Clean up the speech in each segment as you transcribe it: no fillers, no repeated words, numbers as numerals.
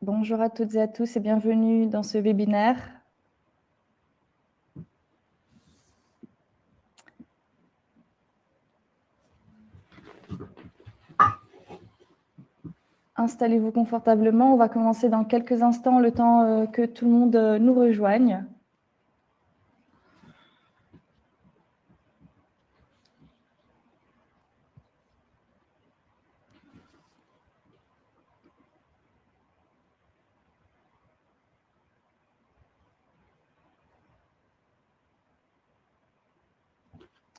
Bonjour à toutes et à tous et bienvenue dans ce webinaire. Installez-vous confortablement. On va commencer dans quelques instants, le temps que tout le monde nous rejoigne.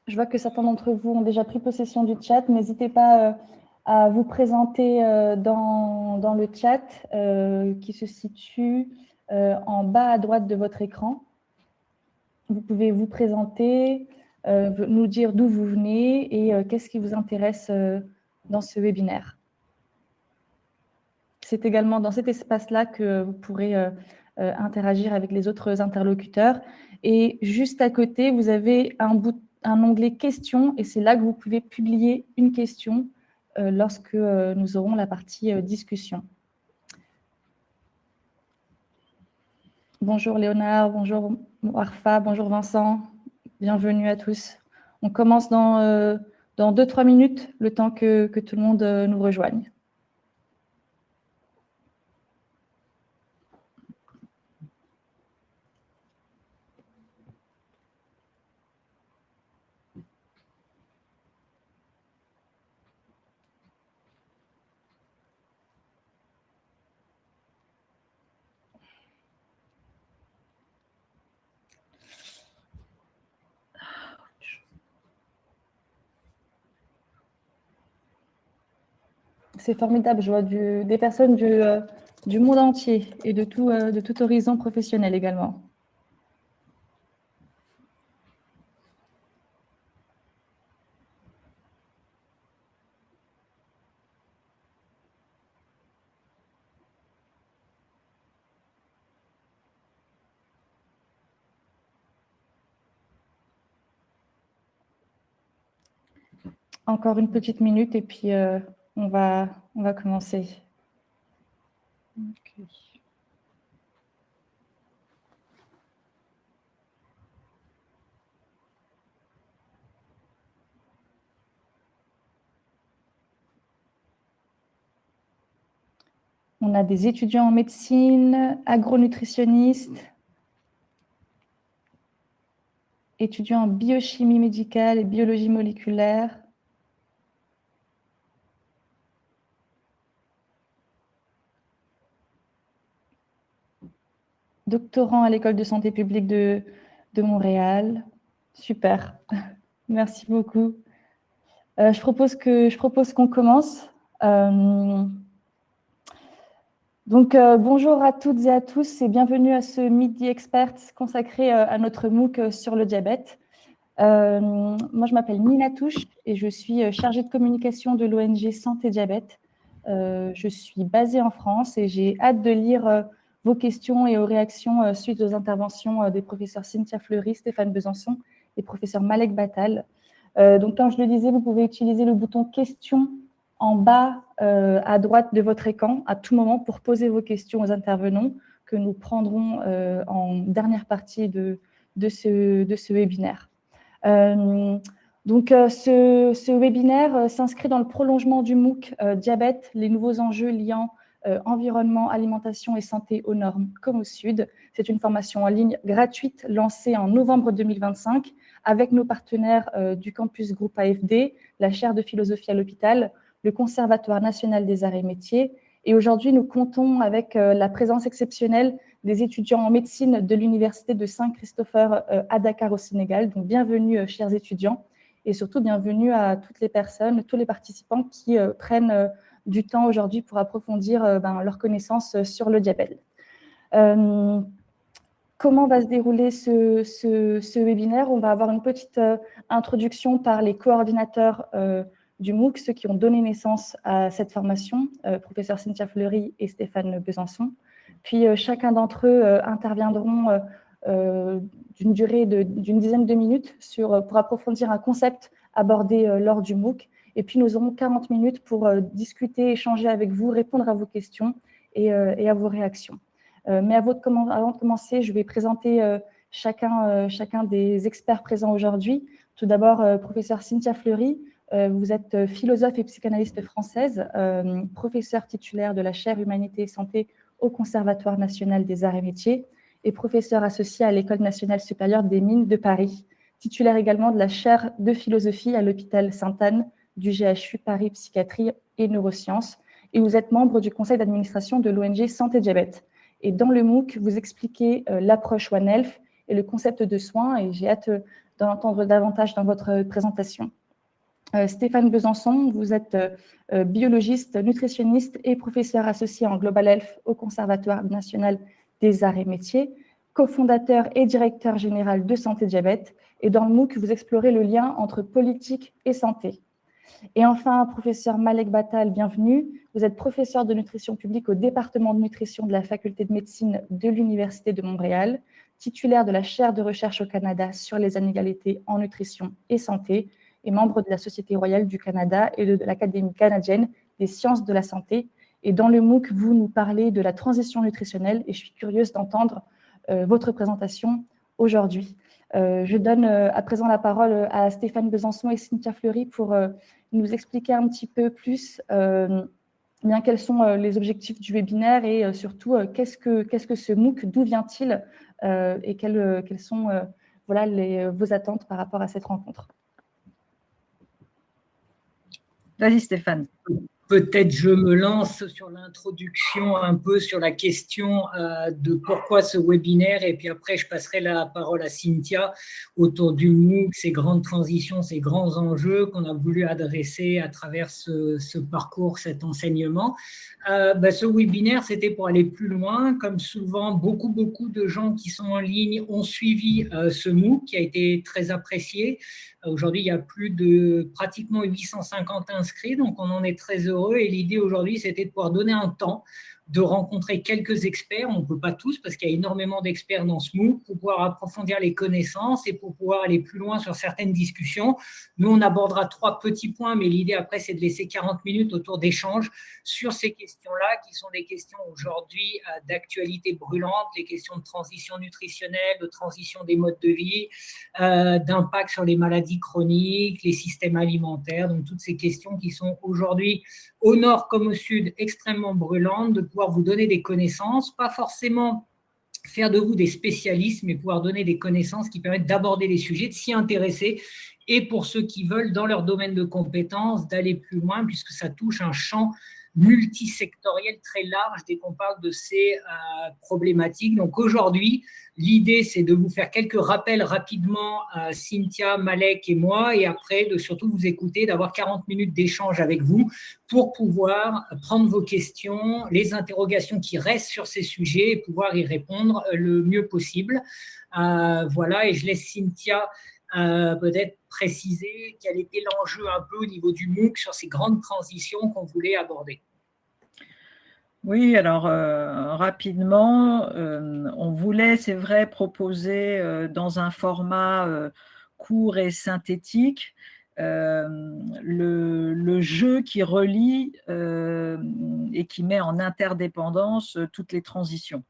Je vois que certains d'entre vous ont déjà pris possession du chat. N'hésitez pas à vous présenter dans le chat qui se situe en bas à droite de votre écran. Vous pouvez vous présenter, nous dire d'où vous venez et qu'est-ce qui vous intéresse dans ce webinaire. C'est également dans cet espace-là que vous pourrez interagir avec les autres interlocuteurs. Et juste à côté, vous avez un onglet questions et c'est là que vous pouvez publier une question lorsque nous aurons la partie discussion. Bonjour Léonard, bonjour Arfa, bonjour Vincent, bienvenue à tous. On commence dans 2-3 minutes, le temps que tout le monde nous rejoigne. C'est formidable, je vois des personnes du monde entier et de tout horizon professionnel également. Encore une petite minute et puis on va commencer. Okay. On a des étudiants en médecine, agronutritionnistes, étudiants en biochimie médicale et biologie moléculaire, doctorants à l'École de santé publique de Montréal. Super, merci beaucoup. Je propose qu'on commence. Donc, bonjour à toutes et à tous et bienvenue à ce Midi Experts consacré à notre MOOC sur le diabète. Moi, je m'appelle Nina Touche et je suis chargée de communication de l'ONG Santé Diabète. Je suis basée en France et j'ai hâte de lire vos questions et aux réactions suite aux interventions des professeurs Cynthia Fleury, Stéphane Besançon et professeur Malek Battal. Donc, comme je le disais, vous pouvez utiliser le bouton « Questions » en bas à droite de votre écran à tout moment pour poser vos questions aux intervenants que nous prendrons en dernière partie de ce webinaire. Donc, ce webinaire s'inscrit dans le prolongement du MOOC Diabète, les nouveaux enjeux liant environnement, alimentation et santé au nord comme au sud. C'est une formation en ligne gratuite lancée en novembre 2025 avec nos partenaires du campus groupe AFD, la chaire de philosophie à l'hôpital, le Conservatoire national des arts et métiers. Et aujourd'hui, nous comptons avec la présence exceptionnelle des étudiants en médecine de l'Université de Saint-Christopher à Dakar au Sénégal. Donc, bienvenue, chers étudiants, et surtout bienvenue à toutes les personnes, tous les participants qui prennent du temps aujourd'hui pour approfondir leurs connaissances sur le diabète. Comment va se dérouler ce webinaire? On va avoir une petite introduction par les coordinateurs du MOOC, ceux qui ont donné naissance à cette formation, professeur Cynthia Fleury et Stéphane Besançon. Puis chacun d'entre eux interviendront d'une durée d'une dizaine de minutes pour approfondir un concept abordé lors du MOOC. Et puis nous aurons 40 minutes pour discuter, échanger avec vous, répondre à vos questions et à vos réactions. Mais avant de commencer, je vais présenter chacun des experts présents aujourd'hui. Tout d'abord, professeur Cynthia Fleury, vous êtes philosophe et psychanalyste française, professeure titulaire de la chaire Humanité et Santé au Conservatoire national des arts et métiers et professeure associée à l'École nationale supérieure des mines de Paris, titulaire également de la chaire de philosophie à l'hôpital Sainte-Anne du GHU Paris Psychiatrie et Neurosciences, et vous êtes membre du conseil d'administration de l'ONG Santé Diabète. Et dans le MOOC, vous expliquez l'approche One Health et le concept de soins, et j'ai hâte d'en entendre davantage dans votre présentation. Stéphane Besançon, vous êtes biologiste, nutritionniste et professeur associé en Global Health au Conservatoire national des arts et métiers, cofondateur et directeur général de Santé Diabète. Et dans le MOOC, vous explorez le lien entre politique et santé. Et enfin, professeur Malek Batal, bienvenue. Vous êtes professeur de nutrition publique au département de nutrition de la faculté de médecine de l'Université de Montréal, titulaire de la chaire de recherche au Canada sur les inégalités en nutrition et santé, et membre de la Société royale du Canada et de l'Académie canadienne des sciences de la santé. Et dans le MOOC, vous nous parlez de la transition nutritionnelle et je suis curieuse d'entendre votre présentation aujourd'hui. Je donne à présent la parole à Stéphane Besançon et Cynthia Fleury pour nous expliquer un petit peu plus bien quels sont les objectifs du webinaire et surtout qu'est-ce que ce MOOC, d'où vient-il et quelles sont voilà, vos attentes par rapport à cette rencontre. Vas-y Stéphane. Peut-être je me lance sur l'introduction, un peu sur la question de pourquoi ce webinaire, et puis après je passerai la parole à Cynthia autour du MOOC, ces grandes transitions, ces grands enjeux qu'on a voulu adresser à travers ce parcours, cet enseignement. Ce webinaire, c'était pour aller plus loin. Comme souvent, beaucoup de gens qui sont en ligne ont suivi ce MOOC qui a été très apprécié. Aujourd'hui, il y a plus de pratiquement 850 inscrits, donc on en est très heureux. Et l'idée aujourd'hui, c'était de pouvoir donner un temps, de rencontrer quelques experts. On ne peut pas tous parce qu'il y a énormément d'experts dans ce MOOC pour pouvoir approfondir les connaissances et pour pouvoir aller plus loin sur certaines discussions. Nous, on abordera 3 petits points, mais l'idée après, c'est de laisser 40 minutes autour d'échanges sur ces questions-là, qui sont des questions aujourd'hui d'actualité brûlante, les questions de transition nutritionnelle, de transition des modes de vie, d'impact sur les maladies chroniques, les systèmes alimentaires, donc toutes ces questions qui sont aujourd'hui au nord comme au sud extrêmement brûlantes, de pouvoir vous donner des connaissances, pas forcément faire de vous des spécialistes, mais pouvoir donner des connaissances qui permettent d'aborder les sujets, de s'y intéresser, et pour ceux qui veulent, dans leur domaine de compétences, d'aller plus loin, puisque ça touche un champ multisectoriel très large dès qu'on parle de ces problématiques. Donc aujourd'hui, l'idée, c'est de vous faire quelques rappels rapidement à Cynthia, Malek et moi, et après de surtout vous écouter, d'avoir 40 minutes d'échange avec vous pour pouvoir prendre vos questions, les interrogations qui restent sur ces sujets et pouvoir y répondre le mieux possible. Voilà, et je laisse Cynthia peut-être préciser quel était l'enjeu un peu au niveau du MOOC sur ces grandes transitions qu'on voulait aborder. Oui, alors rapidement, on voulait, c'est vrai, proposer dans un format court et synthétique le jeu qui relie et qui met en interdépendance toutes les transitions.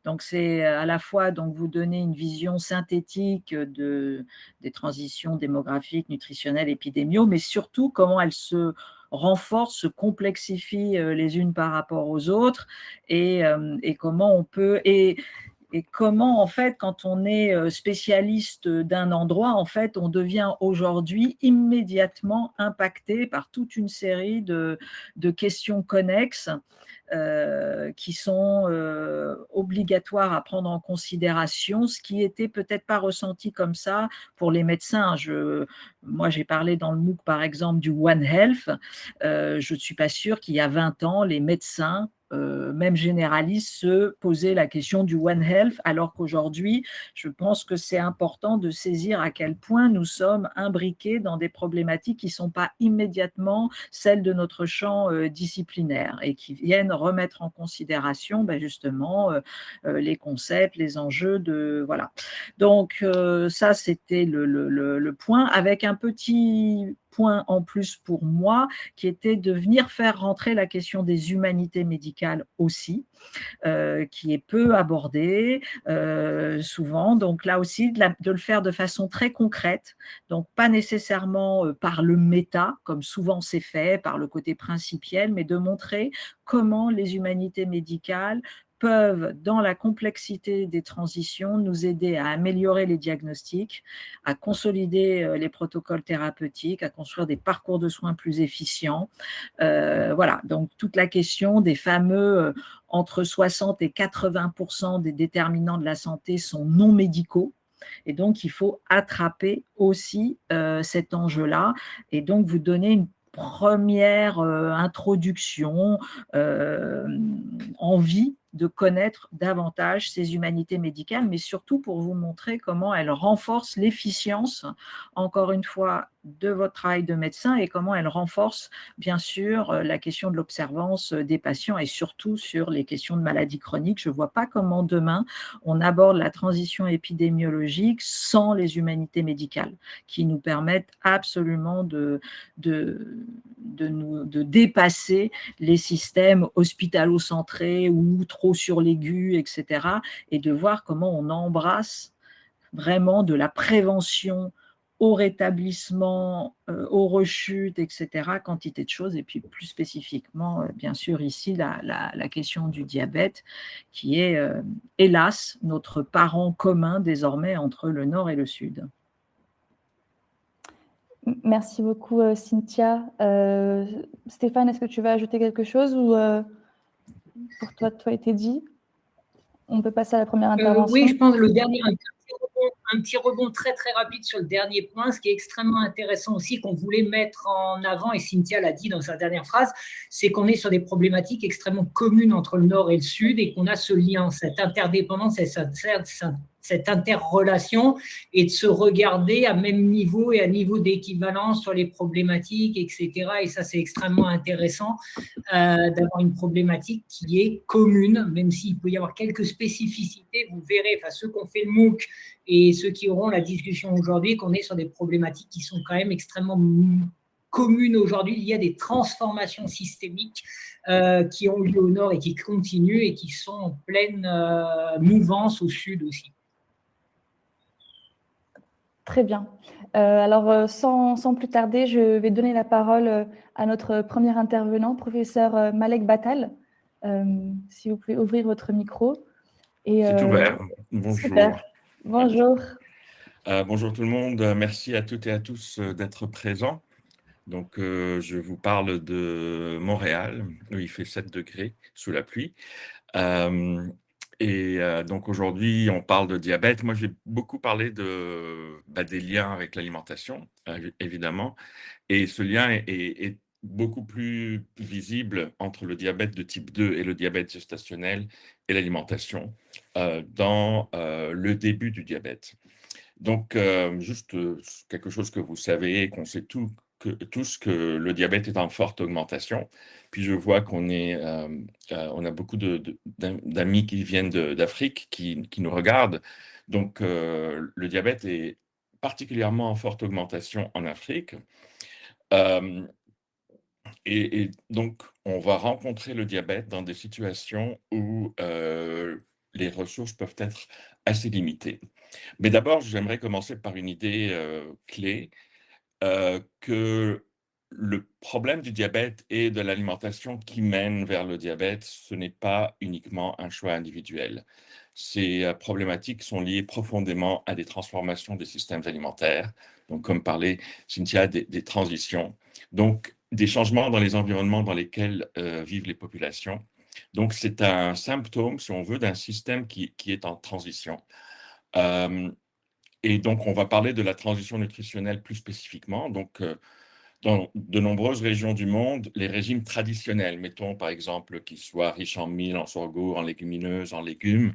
Donc, c'est à la fois donc, vous donner une vision synthétique des transitions démographiques, nutritionnelles, épidémiaux, mais surtout comment elles se renforcent, se complexifient les unes par rapport aux autres et comment on peut… Et comment, en fait, quand on est spécialiste d'un endroit, en fait, on devient aujourd'hui immédiatement impacté par toute une série de questions connexes qui sont obligatoires à prendre en considération, ce qui était peut-être pas ressenti comme ça pour les médecins. Moi, j'ai parlé dans le MOOC, par exemple, du One Health. Je ne suis pas sûre qu'il y a 20 ans, les médecins même généralistes, se poser la question du One Health, alors qu'aujourd'hui, je pense que c'est important de saisir à quel point nous sommes imbriqués dans des problématiques qui ne sont pas immédiatement celles de notre champ disciplinaire et qui viennent remettre en considération justement les concepts, les enjeux de… Voilà. Donc, ça, c'était le point, avec un petit point en plus pour moi, qui était de venir faire rentrer la question des humanités médicales aussi, qui est peu abordée souvent. Donc là aussi, de le faire de façon très concrète, donc pas nécessairement par le méta, comme souvent c'est fait, par le côté principiel, mais de montrer comment les humanités médicales peuvent, dans la complexité des transitions, nous aider à améliorer les diagnostics, à consolider les protocoles thérapeutiques, à construire des parcours de soins plus efficients. Voilà, donc toute la question des fameux entre 60 et 80% des déterminants de la santé sont non médicaux. Et donc, il faut attraper aussi cet enjeu-là et donc vous donner une première introduction, envie de connaître davantage ces humanités médicales, mais surtout pour vous montrer comment elles renforcent l'efficience, encore une fois, de votre travail de médecin et comment elles renforcent, bien sûr, la question de l'observance des patients et surtout sur les questions de maladies chroniques. Je ne vois pas comment demain on aborde la transition épidémiologique sans les humanités médicales, qui nous permettent absolument de dépasser les systèmes hospitalo-centrés ou trop sur l'aigu, etc. et de voir comment on embrasse vraiment de la prévention au rétablissement, aux rechutes, etc., quantité de choses, et puis plus spécifiquement, bien sûr, ici, la question du diabète, qui est, hélas, notre parent commun désormais entre le Nord et le Sud. Merci beaucoup, Cynthia. Stéphane, est-ce que tu vas ajouter quelque chose ou pour toi, tout a été dit? On peut passer à la première intervention. Oui, je pense que le dernier, un petit rebond très très rapide sur le dernier point, ce qui est extrêmement intéressant aussi, qu'on voulait mettre en avant, et Cynthia l'a dit dans sa dernière phrase, c'est qu'on est sur des problématiques extrêmement communes entre le Nord et le Sud et qu'on a ce lien, cette interdépendance et cette interrelation, et de se regarder à même niveau et à niveau d'équivalence sur les problématiques, etc. Et ça, c'est extrêmement intéressant d'avoir une problématique qui est commune, même s'il peut y avoir quelques spécificités. Vous verrez, enfin, ceux qui ont fait le MOOC et ceux qui auront la discussion aujourd'hui, qu'on est sur des problématiques qui sont quand même extrêmement communes aujourd'hui. Il y a des transformations systémiques qui ont lieu au Nord et qui continuent et qui sont en pleine mouvance au Sud aussi. Très bien. Alors, sans plus tarder, je vais donner la parole à notre premier intervenant, professeur Malek Battal. Si vous pouvez ouvrir votre micro. C'est ouvert. Bonjour. Super. Bonjour. Bonjour tout le monde. Merci à toutes et à tous d'être présents. Donc, je vous parle de Montréal, où il fait 7 degrés sous la pluie. Donc aujourd'hui, on parle de diabète. Moi, j'ai beaucoup parlé des liens avec l'alimentation, évidemment. Et ce lien est beaucoup plus visible entre le diabète de type 2 et le diabète gestationnel et l'alimentation dans le début du diabète. Donc, juste quelque chose que vous savez, qu'on sait tous que le diabète est en forte augmentation. Puis je vois on a beaucoup d'amis qui viennent d'Afrique qui nous regardent. Donc, le diabète est particulièrement en forte augmentation en Afrique. Et donc, on va rencontrer le diabète dans des situations où les ressources peuvent être assez limitées. Mais d'abord, j'aimerais commencer par une idée clé, que le problème du diabète et de l'alimentation qui mène vers le diabète, ce n'est pas uniquement un choix individuel. Ces problématiques sont liées profondément à des transformations des systèmes alimentaires, donc comme parlait Cynthia, des transitions, donc des changements dans les environnements dans lesquels vivent les populations. Donc c'est un symptôme, si on veut, d'un système qui est en transition. Et donc, on va parler de la transition nutritionnelle plus spécifiquement. Donc, dans de nombreuses régions du monde, les régimes traditionnels, mettons par exemple qu'ils soient riches en mil, en sorgho, en légumineuses, en légumes,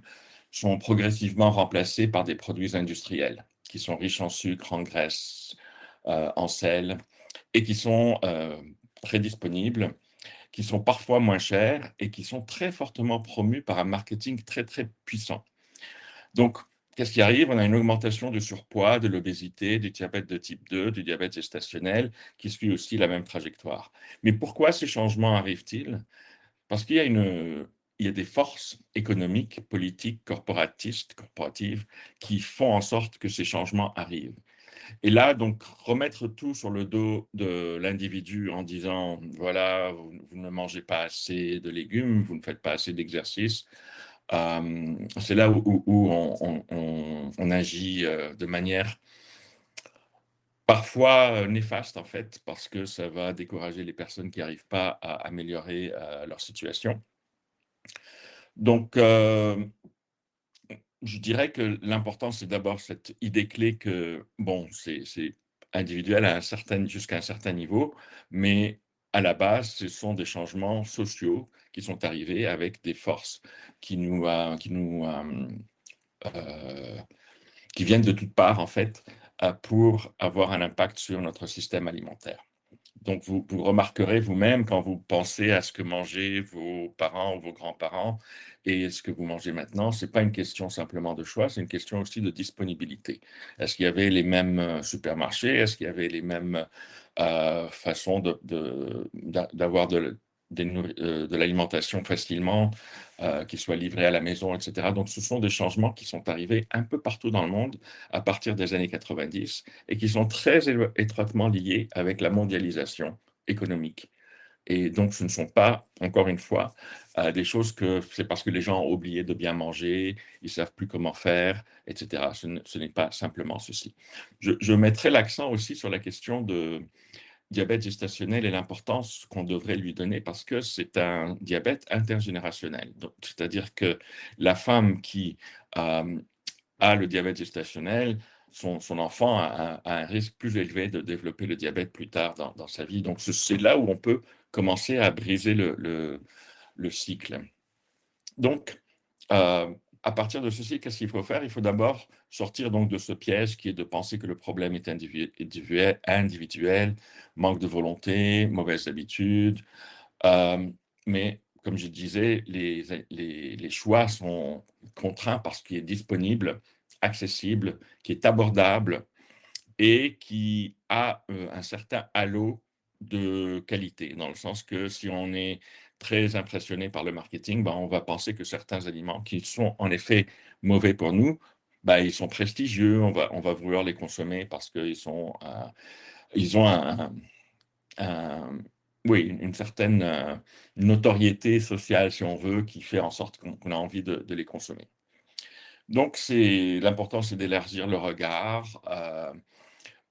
sont progressivement remplacés par des produits industriels qui sont riches en sucre, en graisse, en sel, et qui sont très disponibles, qui sont parfois moins chers et qui sont très fortement promus par un marketing très, très puissant. Donc, qu'est-ce qui arrive? On a une augmentation du surpoids, de l'obésité, du diabète de type 2, du diabète gestationnel, qui suit aussi la même trajectoire. Mais pourquoi ces changements arrivent-ils? Parce il y a des forces économiques, politiques, corporatives, qui font en sorte que ces changements arrivent. Et là, donc, remettre tout sur le dos de l'individu en disant, voilà, vous ne mangez pas assez de légumes, vous ne faites pas assez d'exercice, c'est là où on agit de manière parfois néfaste, en fait, parce que ça va décourager les personnes qui n'arrivent pas à améliorer leur situation. Donc, je dirais que l'important, c'est d'abord cette idée clé que, bon, c'est individuel jusqu'à un certain niveau, mais à la base, ce sont des changements sociaux qui sont arrivés avec des forces euh, qui viennent de toutes parts, en fait, pour avoir un impact sur notre système alimentaire. Donc, vous remarquerez vous-même quand vous pensez à ce que mangeaient vos parents ou vos grands-parents et ce que vous mangez maintenant, ce n'est pas une question simplement de choix, c'est une question aussi de disponibilité. Est-ce qu'il y avait les mêmes supermarchés? Est-ce qu'il y avait les mêmes façons d'avoir de l'alimentation facilement, qui soit livrée à la maison, etc. Donc, ce sont des changements qui sont arrivés un peu partout dans le monde à partir des années 90 et qui sont très étroitement liés avec la mondialisation économique. Et donc, ce ne sont pas, encore une fois, des choses que c'est parce que les gens ont oublié de bien manger, ils ne savent plus comment faire, etc. Ce n'est pas simplement ceci. Je mettrai l'accent aussi sur la question de diabète gestationnel et l'importance qu'on devrait lui donner parce que c'est un diabète intergénérationnel. C'est-à-dire que la femme qui a le diabète gestationnel, son enfant a un risque plus élevé de développer le diabète plus tard dans sa vie. Donc, c'est là où on peut commencer à briser le cycle. Donc, à partir de ceci, qu'est-ce qu'il faut faire? Il faut d'abord sortir donc de ce piège qui est de penser que le problème est individuel, manque de volonté, mauvaises habitudes. Mais comme je disais, les choix sont contraints par ce qui est disponible, accessible, qui est abordable et qui a un certain halo de qualité, dans le sens que si on est très impressionné par le marketing, ben, on va penser que certains aliments qui sont en effet mauvais pour nous, ben, ils sont prestigieux, on va vouloir les consommer parce qu'ils ils ont oui, une certaine notoriété sociale, si on veut, qui fait en sorte qu'on a envie de les consommer. Donc, l'important, c'est d'élargir le regard.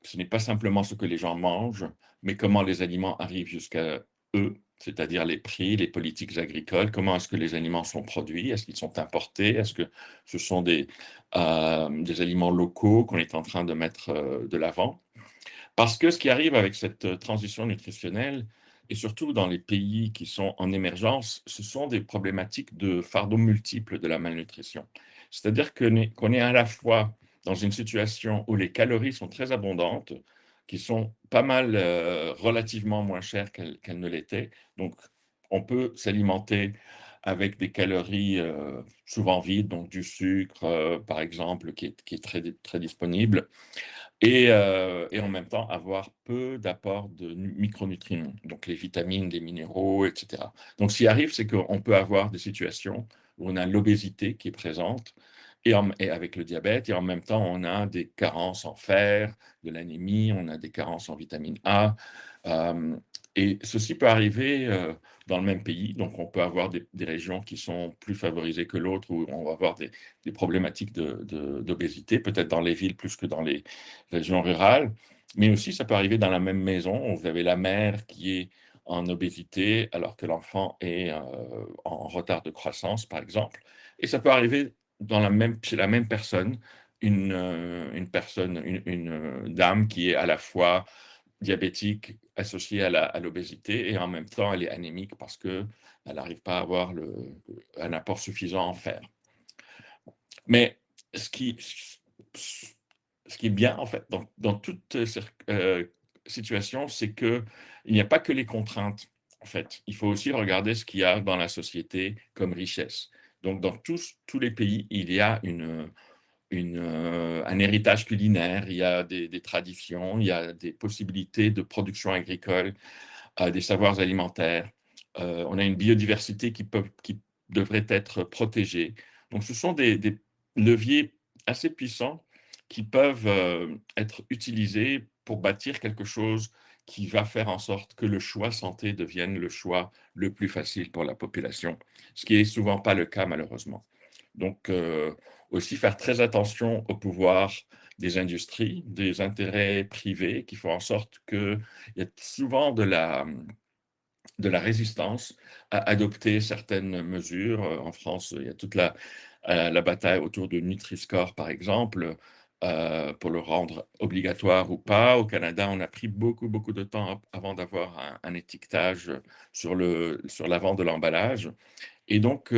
Ce n'est pas simplement ce que les gens mangent, mais comment les aliments arrivent jusqu'à eux, c'est-à-dire les prix, les politiques agricoles, comment est-ce que les aliments sont produits, est-ce qu'ils sont importés, est-ce que ce sont des aliments locaux qu'on est en train de mettre de l'avant. Parce que ce qui arrive avec cette transition nutritionnelle, et surtout dans les pays qui sont en émergence, ce sont des problématiques de fardeaux multiples de la malnutrition. C'est-à-dire qu'on est à la fois dans une situation où les calories sont très abondantes, qui sont pas mal relativement moins chères qu'elles ne l'étaient. Donc, on peut s'alimenter avec des calories souvent vides, donc du sucre, par exemple, qui est très, très disponible et en même temps avoir peu d'apports de micronutriments, donc les vitamines, les minéraux, etc. Donc, ce qui arrive, c'est qu'on peut avoir des situations où on a l'obésité qui est présente et avec le diabète, et en même temps, on a des carences en fer, de l'anémie, on a des carences en vitamine A. Et ceci peut arriver dans le même pays. Donc, on peut avoir des régions qui sont plus favorisées que l'autre, où on va avoir des problématiques d'obésité, peut-être dans les villes plus que dans les régions rurales. Mais aussi, ça peut arriver dans la même maison, où vous avez la mère qui est en obésité, alors que l'enfant est en retard de croissance, par exemple. Et ça peut arriver chez la même personne, une dame qui est à la fois diabétique associée à l'obésité et en même temps elle est anémique parce qu'elle n'arrive pas à avoir un apport suffisant en fer. Mais ce qui est bien en fait dans toute situation, c'est qu'il n'y a pas que les contraintes. En fait, il faut aussi regarder ce qu'il y a dans la société comme richesse. Donc, dans tous les pays, il y a un héritage culinaire, il y a des traditions, il y a des possibilités de production agricole, des savoirs alimentaires. On a une biodiversité qui devrait être protégée. Donc, ce sont des leviers assez puissants qui peuvent être utilisés pour bâtir quelque chose qui va faire en sorte que le choix santé devienne le choix le plus facile pour la population, ce qui n'est souvent pas le cas malheureusement. Donc, aussi faire très attention au pouvoir des industries, des intérêts privés qui font en sorte qu'il y a souvent de la résistance à adopter certaines mesures. En France, il y a toute la bataille autour de Nutri-Score, par exemple, pour le rendre obligatoire ou pas. Au Canada, on a pris beaucoup, beaucoup de temps avant d'avoir un étiquetage sur l'avant de l'emballage. Et donc,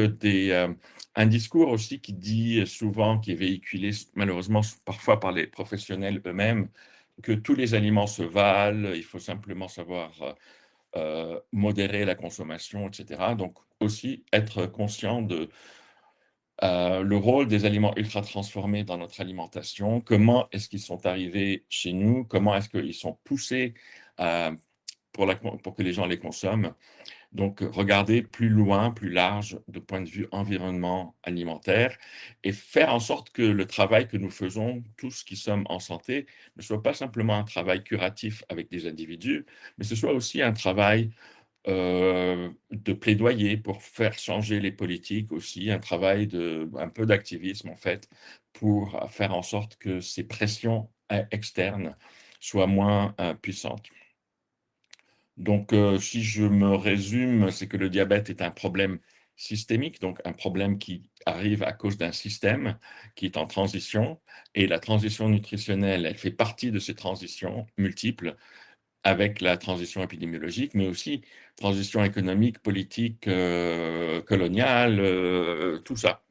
un discours aussi qui dit souvent, qui est véhiculé malheureusement parfois par les professionnels eux-mêmes, que tous les aliments se valent, il faut simplement savoir modérer la consommation, etc. Donc, aussi être conscient de le rôle des aliments ultra transformés dans notre alimentation, comment est-ce qu'ils sont arrivés chez nous, comment est-ce qu'ils sont poussés pour que les gens les consomment. Donc, regarder plus loin, plus large, de point de vue environnement alimentaire, et faire en sorte que le travail que nous faisons, tous qui sommes en santé, ne soit pas simplement un travail curatif avec des individus, mais ce soit aussi un travail de plaidoyer pour faire changer les politiques aussi, un travail un peu d'activisme en fait, pour faire en sorte que ces pressions externes soient moins puissantes. Donc, si je me résume, c'est que le diabète est un problème systémique, donc un problème qui arrive à cause d'un système qui est en transition, et la transition nutritionnelle, elle fait partie de ces transitions multiples, avec la transition épidémiologique, mais aussi transition économique, politique, coloniale, tout ça.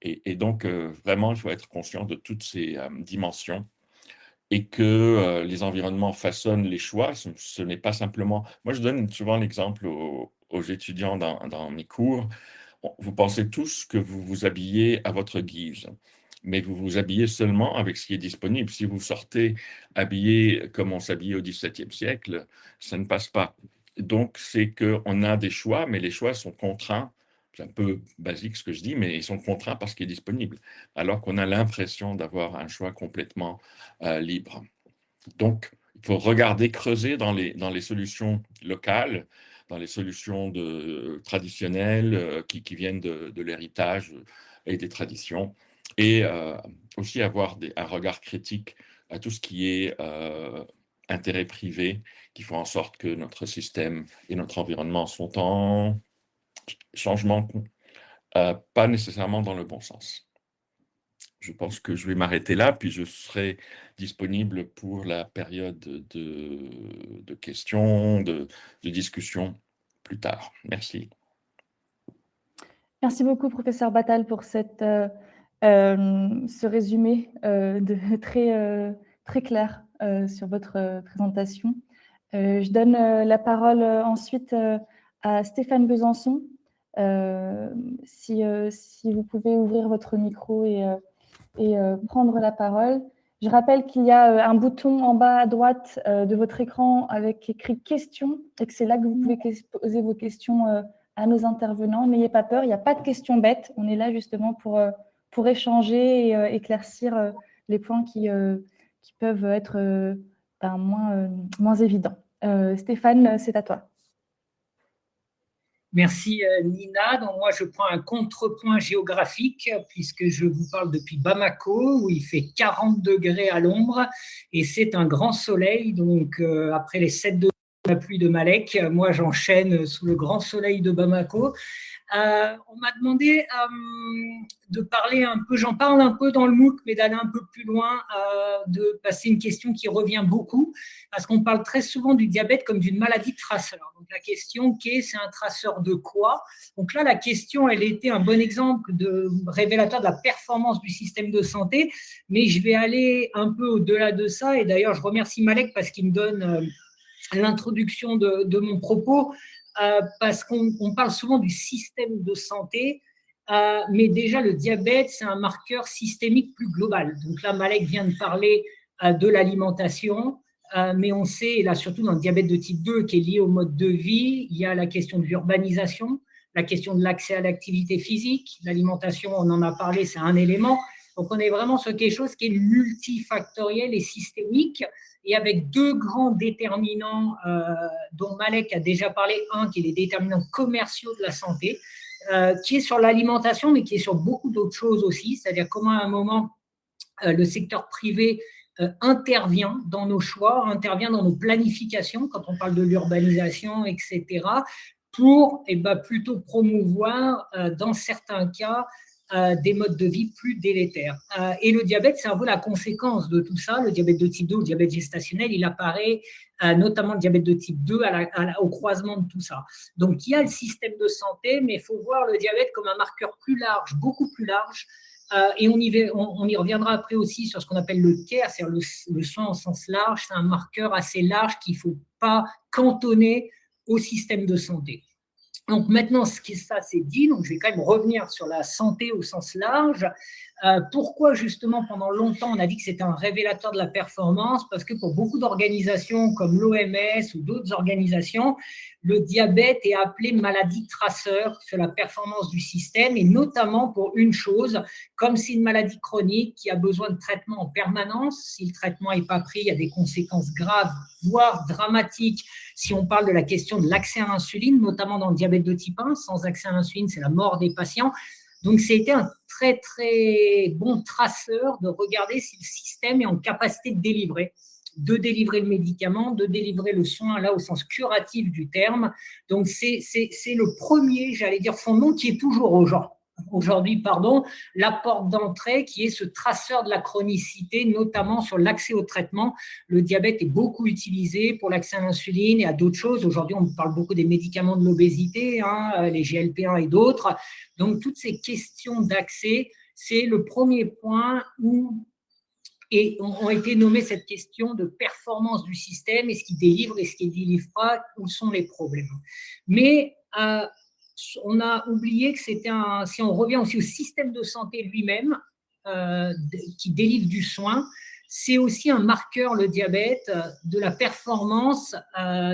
Et donc, vraiment, il faut être conscient de toutes ces dimensions et que les environnements façonnent les choix. Ce n'est pas simplement... Moi, je donne souvent l'exemple aux étudiants dans mes cours. Vous pensez tous que vous vous habillez à votre guise, mais vous vous habillez seulement avec ce qui est disponible. Si vous sortez habillé comme on s'habillait au XVIIe siècle, ça ne passe pas. Donc, c'est qu'on a des choix, mais les choix sont contraints. C'est un peu basique ce que je dis, mais ils sont contraints par ce qui est disponible, alors qu'on a l'impression d'avoir un choix complètement libre. Donc, il faut regarder, creuser dans les solutions locales, dans les solutions traditionnelles qui viennent de l'héritage et des traditions, et aussi avoir un regard critique à tout ce qui est intérêt privé, qui font en sorte que notre système et notre environnement sont en changement, pas nécessairement dans le bon sens. Je pense que je vais m'arrêter là, puis je serai disponible pour la période de questions, de discussions plus tard. Merci. Merci beaucoup, professeur Battal, pour ce résumé très clair sur votre présentation. Je donne la parole ensuite à Stéphane Besançon. Si vous pouvez ouvrir votre micro et prendre la parole. Je rappelle qu'il y a un bouton en bas à droite de votre écran avec écrit « Questions » et que c'est là que vous pouvez poser vos questions à nos intervenants. N'ayez pas peur, il n'y a pas de questions bêtes. On est là justement pour échanger et éclaircir les points qui peuvent être moins évidents. Stéphane, c'est à toi. Merci Nina. Donc moi je prends un contrepoint géographique puisque je vous parle depuis Bamako où il fait 40 degrés à l'ombre et c'est un grand soleil. Donc après les 7 degrés de la pluie de Malek, moi j'enchaîne sous le grand soleil de Bamako. On m'a demandé de parler un peu, j'en parle un peu dans le MOOC, mais d'aller un peu plus loin, de passer une question qui revient beaucoup, parce qu'on parle très souvent du diabète comme d'une maladie de traceur. Donc la question c'est un traceur de quoi? Donc là, la question, elle était un bon exemple révélateur de la performance du système de santé, mais je vais aller un peu au-delà de ça, et d'ailleurs, je remercie Malek parce qu'il me donne l'introduction de mon propos, parce qu'on parle souvent du système de santé mais déjà le diabète, c'est un marqueur systémique plus global. Donc là, Malek vient de parler de l'alimentation, mais on sait, et là surtout dans le diabète de type 2 qui est lié au mode de vie, il y a la question de l'urbanisation, la question de l'accès à l'activité physique, l'alimentation, on en a parlé, c'est un élément. Donc on est vraiment sur quelque chose qui est multifactoriel et systémique, et avec deux grands déterminants dont Malek a déjà parlé, un qui est les déterminants commerciaux de la santé, qui est sur l'alimentation, mais qui est sur beaucoup d'autres choses aussi, c'est-à-dire comment à un moment le secteur privé intervient dans nos choix, intervient dans nos planifications, quand on parle de l'urbanisation, etc., pour plutôt promouvoir, dans certains cas, des modes de vie plus délétères. Et le diabète, c'est un peu la conséquence de tout ça. Le diabète de type 2 ou le diabète gestationnel, il apparaît notamment le diabète de type 2 au croisement de tout ça. Donc, il y a le système de santé, mais il faut voir le diabète comme un marqueur plus large, beaucoup plus large. Et on y reviendra après aussi sur ce qu'on appelle le care, c'est-à-dire le soin au sens large. C'est un marqueur assez large qu'il ne faut pas cantonner au système de santé. Donc maintenant, ça c'est dit, donc je vais quand même revenir sur la santé au sens large. Pourquoi justement pendant longtemps on a dit que c'était un révélateur de la performance? Parce que pour beaucoup d'organisations comme l'OMS ou d'autres organisations, le diabète est appelé maladie traceur sur la performance du système, et notamment pour une chose, comme c'est une maladie chronique qui a besoin de traitement en permanence. Si le traitement n'est pas pris, il y a des conséquences graves, voire dramatiques, si on parle de la question de l'accès à l'insuline, notamment dans le diabète de type 1. Sans accès à l'insuline, c'est la mort des patients. Donc, c'était un très, très bon traceur de regarder si le système est en capacité de délivrer le médicament, de délivrer le soin, là, au sens curatif du terme. Donc, c'est le premier, j'allais dire, fondement qui est toujours aujourd'hui, la porte d'entrée, qui est ce traceur de la chronicité, notamment sur l'accès au traitement. Le diabète est beaucoup utilisé pour l'accès à l'insuline et à d'autres choses. Aujourd'hui, on parle beaucoup des médicaments de l'obésité, les GLP-1 et d'autres. Donc, toutes ces questions d'accès, c'est le premier point où ont été nommées cette question de performance du système, et ce qui délivre et ce qui ne délivre pas, où sont les problèmes. Mais on a oublié que c'était si on revient aussi au système de santé lui-même, qui délivre du soin, c'est aussi un marqueur, le diabète, de la performance,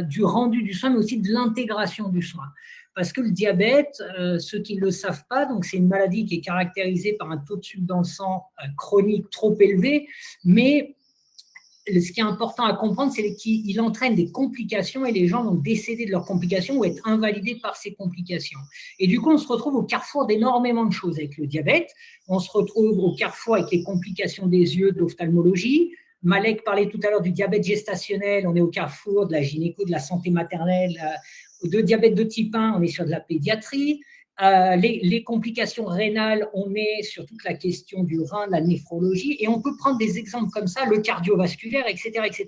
du rendu du soin, mais aussi de l'intégration du soin. Parce que le diabète, ceux qui ne le savent pas, donc c'est une maladie qui est caractérisée par un taux de sucre dans le sang chronique trop élevé, mais ce qui est important à comprendre, c'est qu'il entraîne des complications, et les gens vont décéder de leurs complications ou être invalidés par ces complications. Et du coup, on se retrouve au carrefour d'énormément de choses avec le diabète. On se retrouve au carrefour avec les complications des yeux, de l'ophtalmologie. Malek parlait tout à l'heure du diabète gestationnel. On est au carrefour de la gynéco, de la santé maternelle. De diabète de type 1, on est sur de la pédiatrie. Les complications rénales, on est sur toute la question du rein, de la néphrologie, et on peut prendre des exemples comme ça, le cardiovasculaire, etc., etc.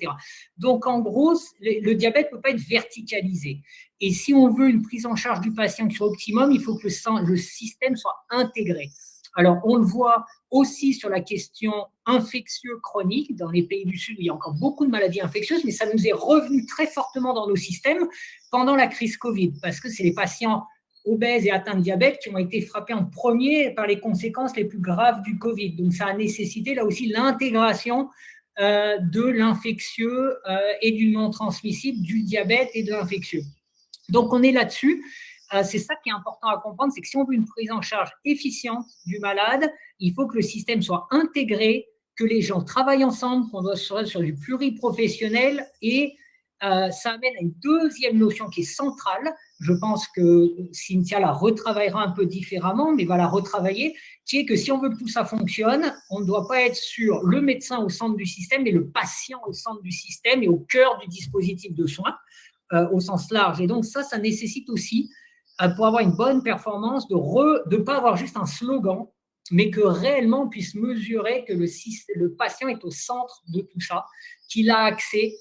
Donc, en gros, le diabète ne peut pas être verticalisé. Et si on veut une prise en charge du patient qui soit optimum, il faut que le système soit intégré. Alors, on le voit aussi sur la question infectieuse chronique. Dans les pays du Sud, il y a encore beaucoup de maladies infectieuses, mais ça nous est revenu très fortement dans nos systèmes pendant la crise Covid, parce que c'est les patients obèses et atteints de diabète qui ont été frappés en premier par les conséquences les plus graves du Covid. Donc, ça a nécessité là aussi l'intégration de l'infectieux et du non transmissible, du diabète et de l'infectieux. Donc, on est là-dessus. C'est ça qui est important à comprendre, c'est que si on veut une prise en charge efficiente du malade, il faut que le système soit intégré, que les gens travaillent ensemble, qu'on doit se sur du pluriprofessionnel, et ça amène à une deuxième notion qui est centrale. Je pense que Cynthia la retravaillera un peu différemment, mais va la retravailler, qui est que si on veut que tout ça fonctionne, on ne doit pas être sur le médecin au centre du système, mais le patient au centre du système et au cœur du dispositif de soins, au sens large. Et donc ça nécessite aussi, pour avoir une bonne performance, de ne pas avoir juste un slogan, mais que réellement on puisse mesurer que le patient est au centre de tout ça, qu'il a accès,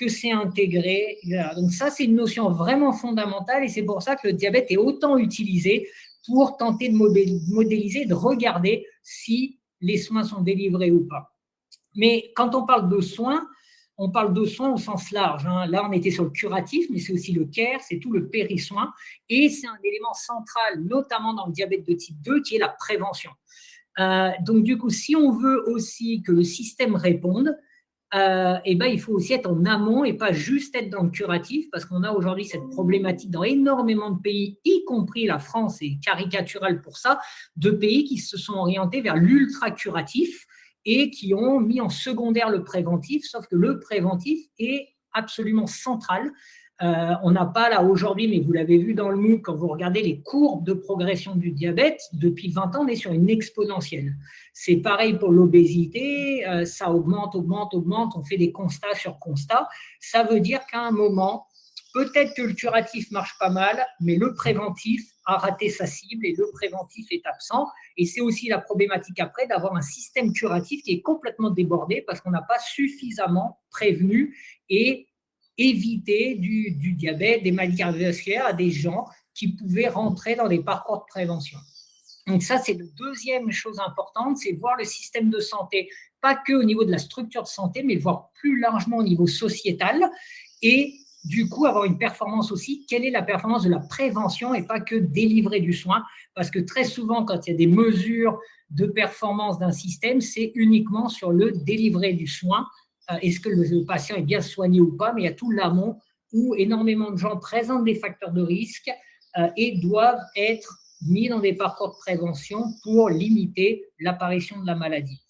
que c'est intégré. Donc ça, c'est une notion vraiment fondamentale, et c'est pour ça que le diabète est autant utilisé pour tenter de modéliser, de regarder si les soins sont délivrés ou pas. Mais quand on parle de soins, on parle de soins au sens large. Là, on était sur le curatif, mais c'est aussi le care, c'est tout le péri-soin. Et c'est un élément central, notamment dans le diabète de type 2, qui est la prévention. Donc, du coup, si on veut aussi que le système réponde, il faut aussi être en amont et pas juste être dans le curatif, parce qu'on a aujourd'hui cette problématique dans énormément de pays, y compris la France, est caricaturale pour ça, de pays qui se sont orientés vers l'ultra-curatif et qui ont mis en secondaire le préventif, sauf que le préventif est absolument central. On n'a pas là aujourd'hui, mais vous l'avez vu dans le MOOC, quand vous regardez les courbes de progression du diabète, depuis 20 ans, on est sur une exponentielle. C'est pareil pour l'obésité, ça augmente, on fait des constats sur constats. Ça veut dire qu'à un moment, peut-être que le curatif marche pas mal, mais le préventif a raté sa cible et le préventif est absent. Et c'est aussi la problématique après d'avoir un système curatif qui est complètement débordé parce qu'on n'a pas suffisamment prévenu et éviter du diabète, des maladies cardiovasculaires à des gens qui pouvaient rentrer dans des parcours de prévention. Donc ça, c'est la deuxième chose importante, c'est voir le système de santé, pas que au niveau de la structure de santé, mais voir plus largement au niveau sociétal et du coup avoir une performance aussi. Quelle est la performance de la prévention et pas que délivrer du soin? Parce que très souvent, quand il y a des mesures de performance d'un système, c'est uniquement sur le délivrer du soin. Est-ce que le patient est bien soigné ou pas, mais il y a tout l'amont où énormément de gens présentent des facteurs de risque et doivent être mis dans des parcours de prévention pour limiter l'apparition de la maladie.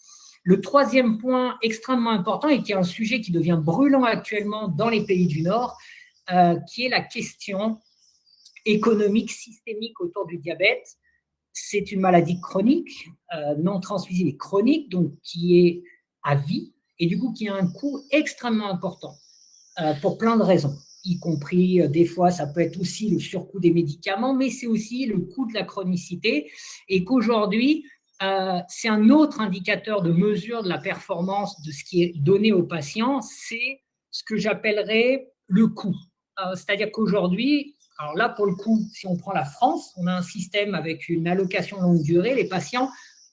Le troisième point extrêmement important et qui est un sujet qui devient brûlant actuellement dans les pays du Nord, qui est la question économique systémique autour du diabète. C'est une maladie chronique, non transmissible et chronique, donc qui est à vie, et du coup qui a un coût extrêmement important pour plein de raisons, y compris des fois ça peut être aussi le surcoût des médicaments, mais c'est aussi le coût de la chronicité, et qu'aujourd'hui c'est un autre indicateur de mesure de la performance de ce qui est donné aux patients, c'est ce que j'appellerais le coût. C'est-à-dire qu'aujourd'hui, alors là pour le coup, si on prend la France, on a un système avec une allocation longue durée, les patients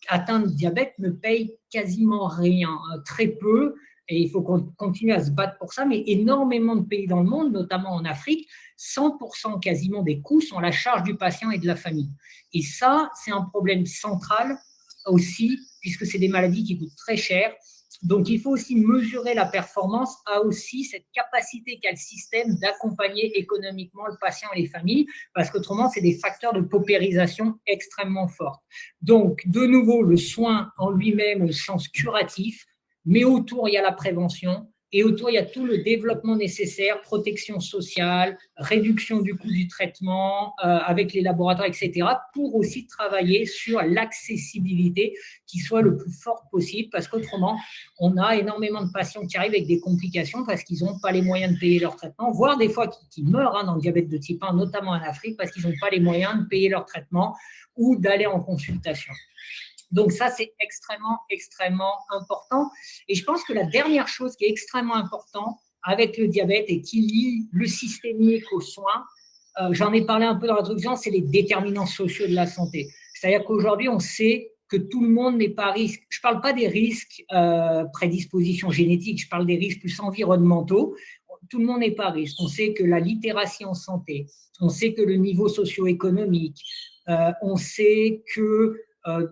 atteints de diabète ne payent quasiment rien, très peu, et il faut continuer à se battre pour ça, mais énormément de pays dans le monde, notamment en Afrique, 100% quasiment des coûts sont à la charge du patient et de la famille. Et ça, c'est un problème central aussi, puisque c'est des maladies qui coûtent très cher. Donc, il faut aussi mesurer la performance à aussi cette capacité qu'a le système d'accompagner économiquement le patient et les familles, parce qu'autrement, c'est des facteurs de paupérisation extrêmement forts. Donc, de nouveau, le soin en lui-même au sens curatif, mais autour, il y a la prévention, et autour, il y a tout le développement nécessaire, protection sociale, réduction du coût du traitement avec les laboratoires, etc., pour aussi travailler sur l'accessibilité qui soit le plus forte possible, parce qu'autrement, on a énormément de patients qui arrivent avec des complications parce qu'ils n'ont pas les moyens de payer leur traitement, voire des fois qui meurent dans le diabète de type 1, notamment en Afrique, parce qu'ils n'ont pas les moyens de payer leur traitement ou d'aller en consultation. Donc ça, c'est extrêmement, extrêmement important. Et je pense que la dernière chose qui est extrêmement importante avec le diabète et qui lie le systémique aux soins, j'en ai parlé un peu dans l'introduction, c'est les déterminants sociaux de la santé. C'est-à-dire qu'aujourd'hui, on sait que tout le monde n'est pas à risque. Je ne parle pas des risques prédisposition génétique, je parle des risques plus environnementaux. Tout le monde n'est pas à risque. On sait que la littératie en santé, on sait que le niveau socio-économique, on sait que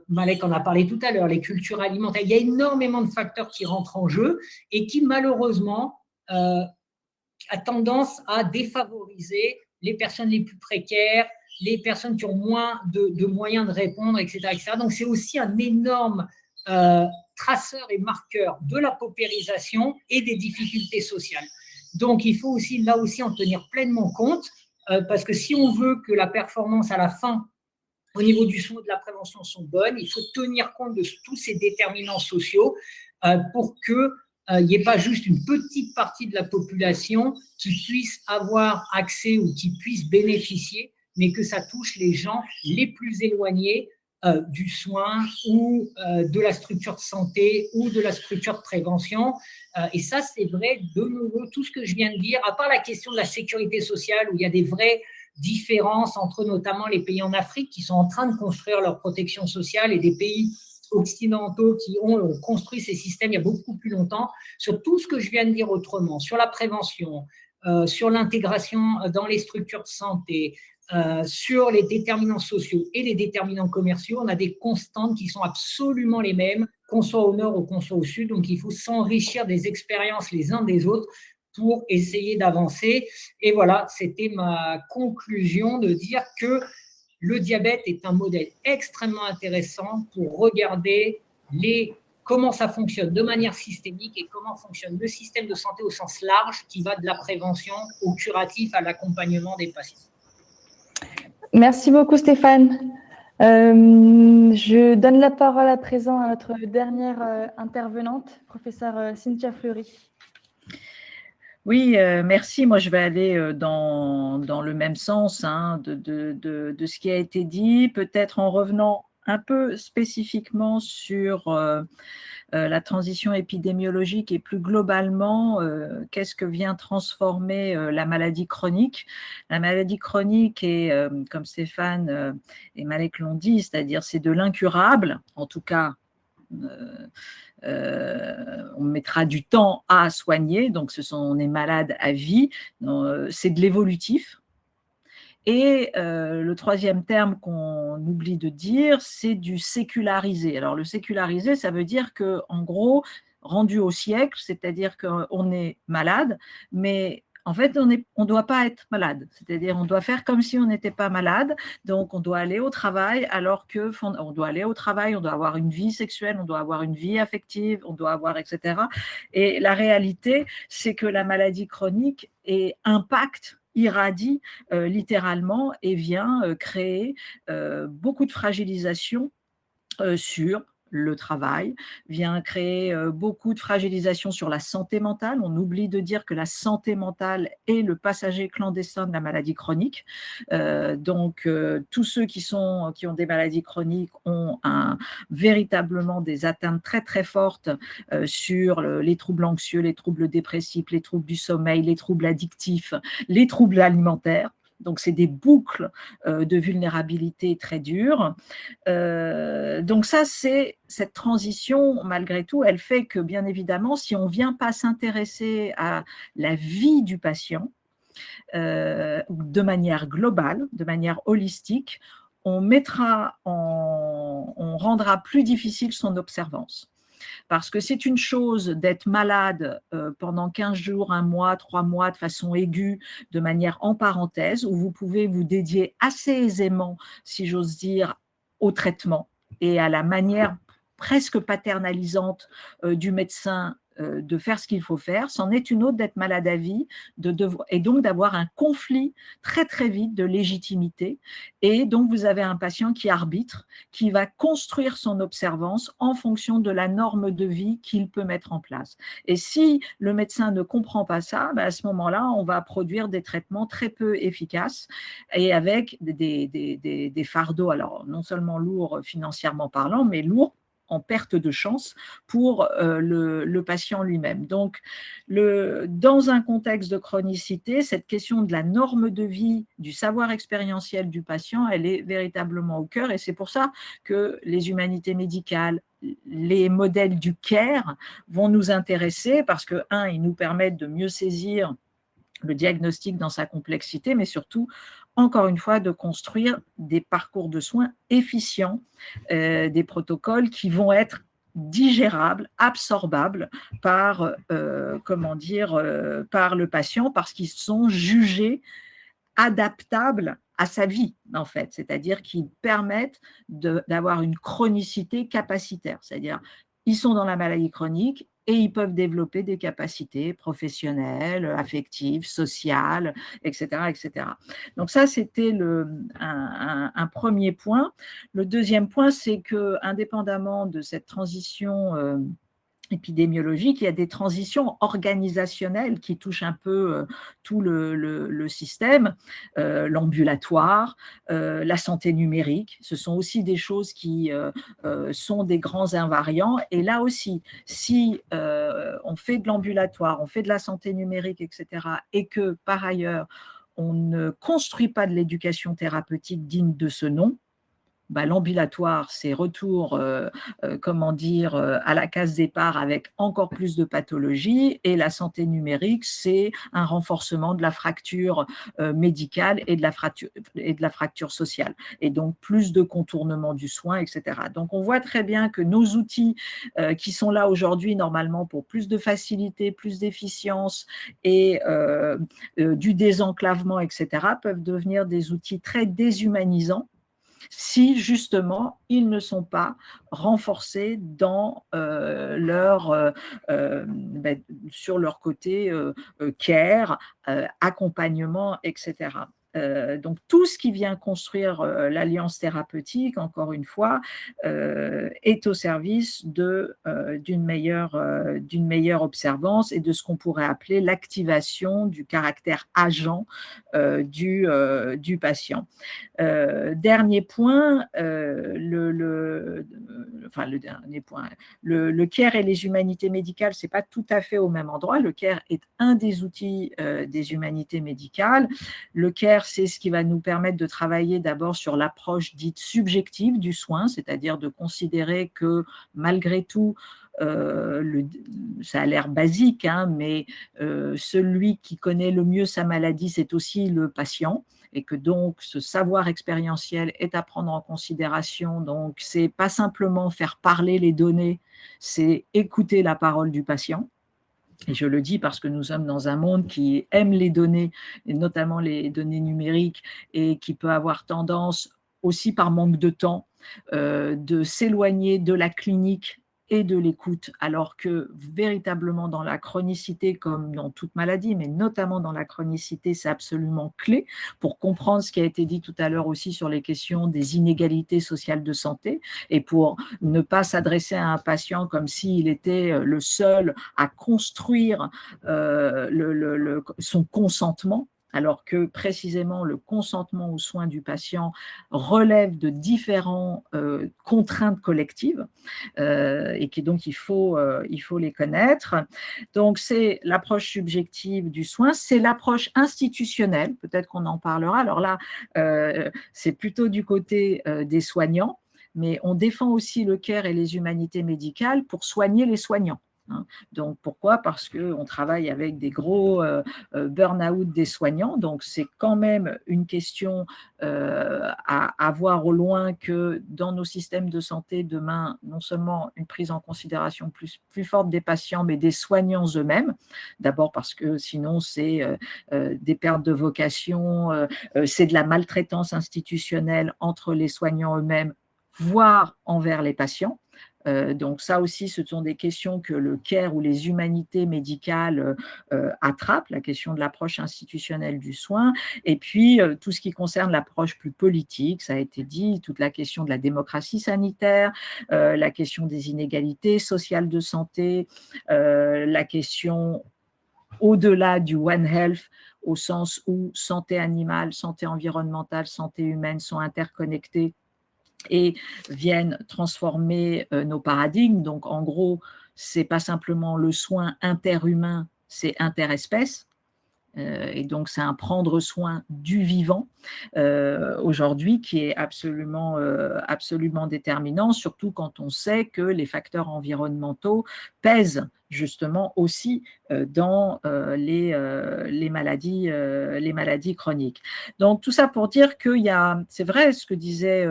Malek en a parlé tout à l'heure, les cultures alimentaires, il y a énormément de facteurs qui rentrent en jeu et qui malheureusement a tendance à défavoriser les personnes les plus précaires, les personnes qui ont moins de moyens de répondre, etc., etc. Donc c'est aussi un énorme traceur et marqueur de la paupérisation et des difficultés sociales. Donc il faut aussi là aussi en tenir pleinement compte parce que si on veut que la performance à la fin au niveau du soin et de la prévention sont bonnes, il faut tenir compte de tous ces déterminants sociaux pour qu'il n'y ait pas juste une petite partie de la population qui puisse avoir accès ou qui puisse bénéficier, mais que ça touche les gens les plus éloignés du soin ou de la structure de santé ou de la structure de prévention. Et ça, c'est vrai, de nouveau, tout ce que je viens de dire, à part la question de la sécurité sociale, où il y a des vraies différences entre notamment les pays en Afrique qui sont en train de construire leur protection sociale et des pays occidentaux qui ont construit ces systèmes il y a beaucoup plus longtemps, sur tout ce que je viens de dire autrement, sur la prévention, sur l'intégration dans les structures de santé, sur les déterminants sociaux et les déterminants commerciaux, on a des constantes qui sont absolument les mêmes, qu'on soit au nord ou qu'on soit au sud. Donc, il faut s'enrichir des expériences les uns des autres pour essayer d'avancer. Et voilà, c'était ma conclusion de dire que le diabète est un modèle extrêmement intéressant pour regarder comment ça fonctionne de manière systémique et comment fonctionne le système de santé au sens large qui va de la prévention au curatif à l'accompagnement des patients. Merci beaucoup Stéphane. Je donne la parole à présent à notre dernière intervenante, professeure Cynthia Fleury. Oui, merci. Moi, je vais aller dans le même sens hein, de ce qui a été dit, peut-être en revenant un peu spécifiquement sur la transition épidémiologique et plus globalement, qu'est-ce que vient transformer la maladie chronique. La maladie chronique est, comme Stéphane et Malek l'ont dit, c'est-à-dire c'est de l'incurable, en tout cas, on mettra du temps à soigner, donc on est malade à vie, c'est de l'évolutif. Et le troisième terme qu'on oublie de dire, c'est du sécularisé. Alors le sécularisé, ça veut dire qu'en gros, rendu au siècle, c'est-à-dire qu'on est malade, mais en fait, on ne doit pas être malade. C'est-à-dire on doit faire comme si on n'était pas malade. Donc, on doit aller au travail on doit aller au travail, on doit avoir une vie sexuelle, on doit avoir une vie affective, on doit avoir, etc. Et la réalité, c'est que la maladie chronique irradie littéralement et vient créer beaucoup de fragilisation sur le travail, vient créer beaucoup de fragilisation sur la santé mentale. On oublie de dire que la santé mentale est le passager clandestin de la maladie chronique. Donc, tous ceux qui ont des maladies chroniques ont véritablement des atteintes très, très fortes sur les troubles anxieux, les troubles dépressifs, les troubles du sommeil, les troubles addictifs, les troubles alimentaires. Donc, c'est des boucles de vulnérabilité très dures. Donc ça, c'est cette transition, malgré tout, elle fait que, bien évidemment, si on ne vient pas s'intéresser à la vie du patient de manière globale, de manière holistique, on rendra plus difficile son observance. Parce que c'est une chose d'être malade pendant 15 jours, 1 mois, 3 mois de façon aiguë, de manière en parenthèse, où vous pouvez vous dédier assez aisément, si j'ose dire, au traitement et à la manière presque paternalisante du médecin de faire ce qu'il faut faire. C'en est une autre d'être malade à vie et donc d'avoir un conflit très très vite de légitimité. Et donc vous avez un patient qui arbitre, qui va construire son observance en fonction de la norme de vie qu'il peut mettre en place. Et si le médecin ne comprend pas ça, à ce moment-là, on va produire des traitements très peu efficaces et avec des fardeaux, alors non seulement lourds financièrement parlant, mais lourds en perte de chance pour le patient lui-même. Donc, dans un contexte de chronicité, cette question de la norme de vie, du savoir expérientiel du patient, elle est véritablement au cœur et c'est pour ça que les humanités médicales, les modèles du care vont nous intéresser parce que, ils nous permettent de mieux saisir le diagnostic dans sa complexité, mais surtout, encore une fois, de construire des parcours de soins efficients, des protocoles qui vont être digérables, absorbables par, par le patient, parce qu'ils sont jugés adaptables à sa vie, en fait, c'est-à-dire qu'ils permettent d'avoir une chronicité capacitaire, c'est-à-dire ils sont dans la maladie chronique et ils peuvent développer des capacités professionnelles, affectives, sociales, etc. etc. Donc ça, c'était un premier point. Le deuxième point, c'est que, indépendamment de cette transition épidémiologique, il y a des transitions organisationnelles qui touchent un peu tout le système, l'ambulatoire, la santé numérique. Ce sont aussi des choses qui sont des grands invariants. Et là aussi, si on fait de l'ambulatoire, on fait de la santé numérique, etc., et que par ailleurs, on ne construit pas de l'éducation thérapeutique digne de ce nom, l'ambulatoire, c'est retour, comment dire, à la case départ avec encore plus de pathologies, et la santé numérique, c'est un renforcement de la fracture médicale et de la fracture sociale, et donc plus de contournement du soin, etc. Donc on voit très bien que nos outils qui sont là aujourd'hui normalement pour plus de facilité, plus d'efficience et du désenclavement, etc., peuvent devenir des outils très déshumanisants si justement ils ne sont pas renforcés dans sur leur côté care, accompagnement, etc. Donc tout ce qui vient construire l'alliance thérapeutique, encore une fois, est au service d'une meilleure observance et de ce qu'on pourrait appeler l'activation du caractère agent du patient. Dernier point, le care et les humanités médicales, ce n'est pas tout à fait au même endroit. Le care est un des outils des humanités médicales. Le care, c'est ce qui va nous permettre de travailler d'abord sur l'approche dite subjective du soin, c'est-à-dire de considérer que malgré tout, ça a l'air basique, hein, mais celui qui connaît le mieux sa maladie, c'est aussi le patient, et que donc ce savoir expérientiel est à prendre en considération. Donc, ce n'est pas simplement faire parler les données, c'est écouter la parole du patient. Et je le dis parce que nous sommes dans un monde qui aime les données, et notamment les données numériques, et qui peut avoir tendance, aussi par manque de temps, de s'éloigner de la clinique et de l'écoute, alors que véritablement dans la chronicité, comme dans toute maladie, mais notamment dans la chronicité, c'est absolument clé pour comprendre ce qui a été dit tout à l'heure aussi sur les questions des inégalités sociales de santé, et pour ne pas s'adresser à un patient comme s'il était le seul à construire son consentement, alors que précisément le consentement aux soins du patient relève de différentes contraintes collectives, et donc il faut les connaître. Donc c'est l'approche subjective du soin, c'est l'approche institutionnelle, peut-être qu'on en parlera. Alors là, c'est plutôt du côté des soignants, mais on défend aussi le care et les humanités médicales pour soigner les soignants. Donc pourquoi? Parce qu'on travaille avec des gros burn-out des soignants, donc c'est quand même une question à voir au loin que dans nos systèmes de santé demain, non seulement une prise en considération plus forte des patients, mais des soignants eux-mêmes, d'abord parce que sinon c'est des pertes de vocation, c'est de la maltraitance institutionnelle entre les soignants eux-mêmes, voire envers les patients. Donc ça aussi, ce sont des questions que le care ou les humanités médicales attrapent, la question de l'approche institutionnelle du soin, et puis tout ce qui concerne l'approche plus politique, ça a été dit, toute la question de la démocratie sanitaire, la question des inégalités sociales de santé, la question au-delà du One Health, au sens où santé animale, santé environnementale, santé humaine sont interconnectées et viennent transformer nos paradigmes. Donc, en gros, ce n'est pas simplement le soin interhumain, c'est interespèce. Et donc, c'est un prendre soin du vivant aujourd'hui qui est absolument déterminant, surtout quand on sait que les facteurs environnementaux pèsent justement aussi dans les maladies chroniques. Donc, tout ça pour dire c'est vrai ce que disait,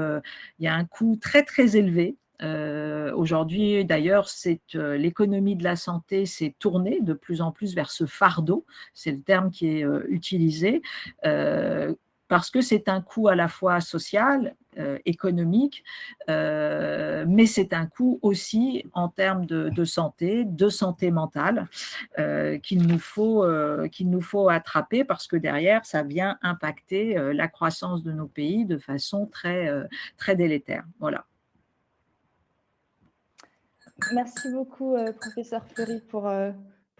il y a un coût très, très élevé. Aujourd'hui, d'ailleurs, l'économie de la santé s'est tournée de plus en plus vers ce fardeau, c'est le terme qui est utilisé, parce que c'est un coût à la fois social, économique, mais c'est un coût aussi en termes de santé mentale, qu'il nous faut attraper, parce que derrière, ça vient impacter la croissance de nos pays de façon très, très délétère. Voilà. Merci beaucoup, professeur Fleury, pour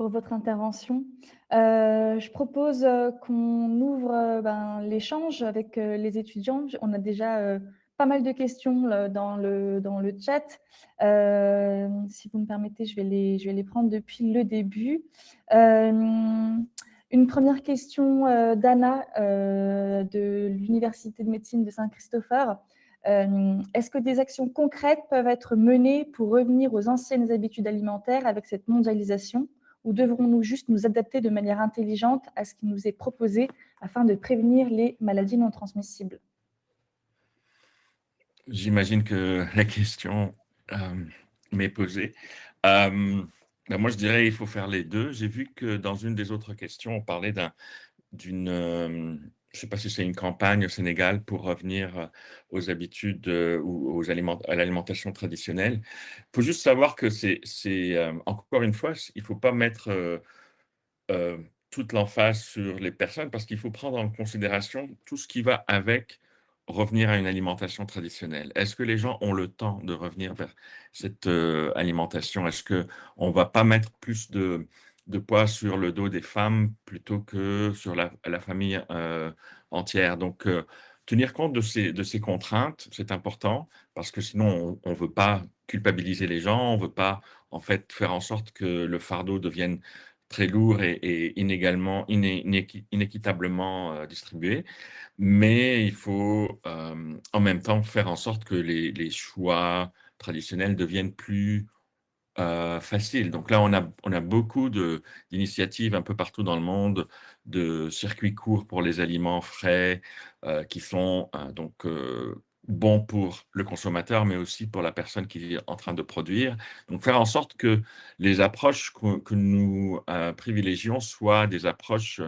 votre intervention. Je propose qu'on ouvre l'échange avec les étudiants. On a déjà pas mal de questions dans le chat. Si vous me permettez, je vais les prendre depuis le début. Une première question d'Anna de l'Université de médecine de Saint-Christopher. Est-ce que des actions concrètes peuvent être menées pour revenir aux anciennes habitudes alimentaires avec cette mondialisation, ou devrons-nous juste nous adapter de manière intelligente à ce qui nous est proposé afin de prévenir les maladies non transmissibles? J'imagine que la question m'est posée. Moi, je dirais qu'il faut faire les deux. J'ai vu que dans une des autres questions, on parlait d'une, je ne sais pas si c'est une campagne au Sénégal pour revenir aux habitudes ou à l'alimentation traditionnelle. Il faut juste savoir que encore une fois, il ne faut pas mettre toute l'emphase sur les personnes parce qu'il faut prendre en considération tout ce qui va avec revenir à une alimentation traditionnelle. Est-ce que les gens ont le temps de revenir vers cette alimentation? Est-ce qu'on ne va pas mettre plus de poids sur le dos des femmes plutôt que sur la famille entière? Donc, tenir compte de ces contraintes, c'est important parce que sinon, on ne veut pas culpabiliser les gens, on ne veut pas en fait faire en sorte que le fardeau devienne très lourd et inéquitablement distribué. Mais il faut en même temps faire en sorte que les choix traditionnels deviennent plus faciles. Donc là, on a beaucoup d'initiatives un peu partout dans le monde, de circuits courts pour les aliments frais qui sont bons pour le consommateur, mais aussi pour la personne qui est en train de produire. Donc faire en sorte que les approches que nous privilégions soient des approches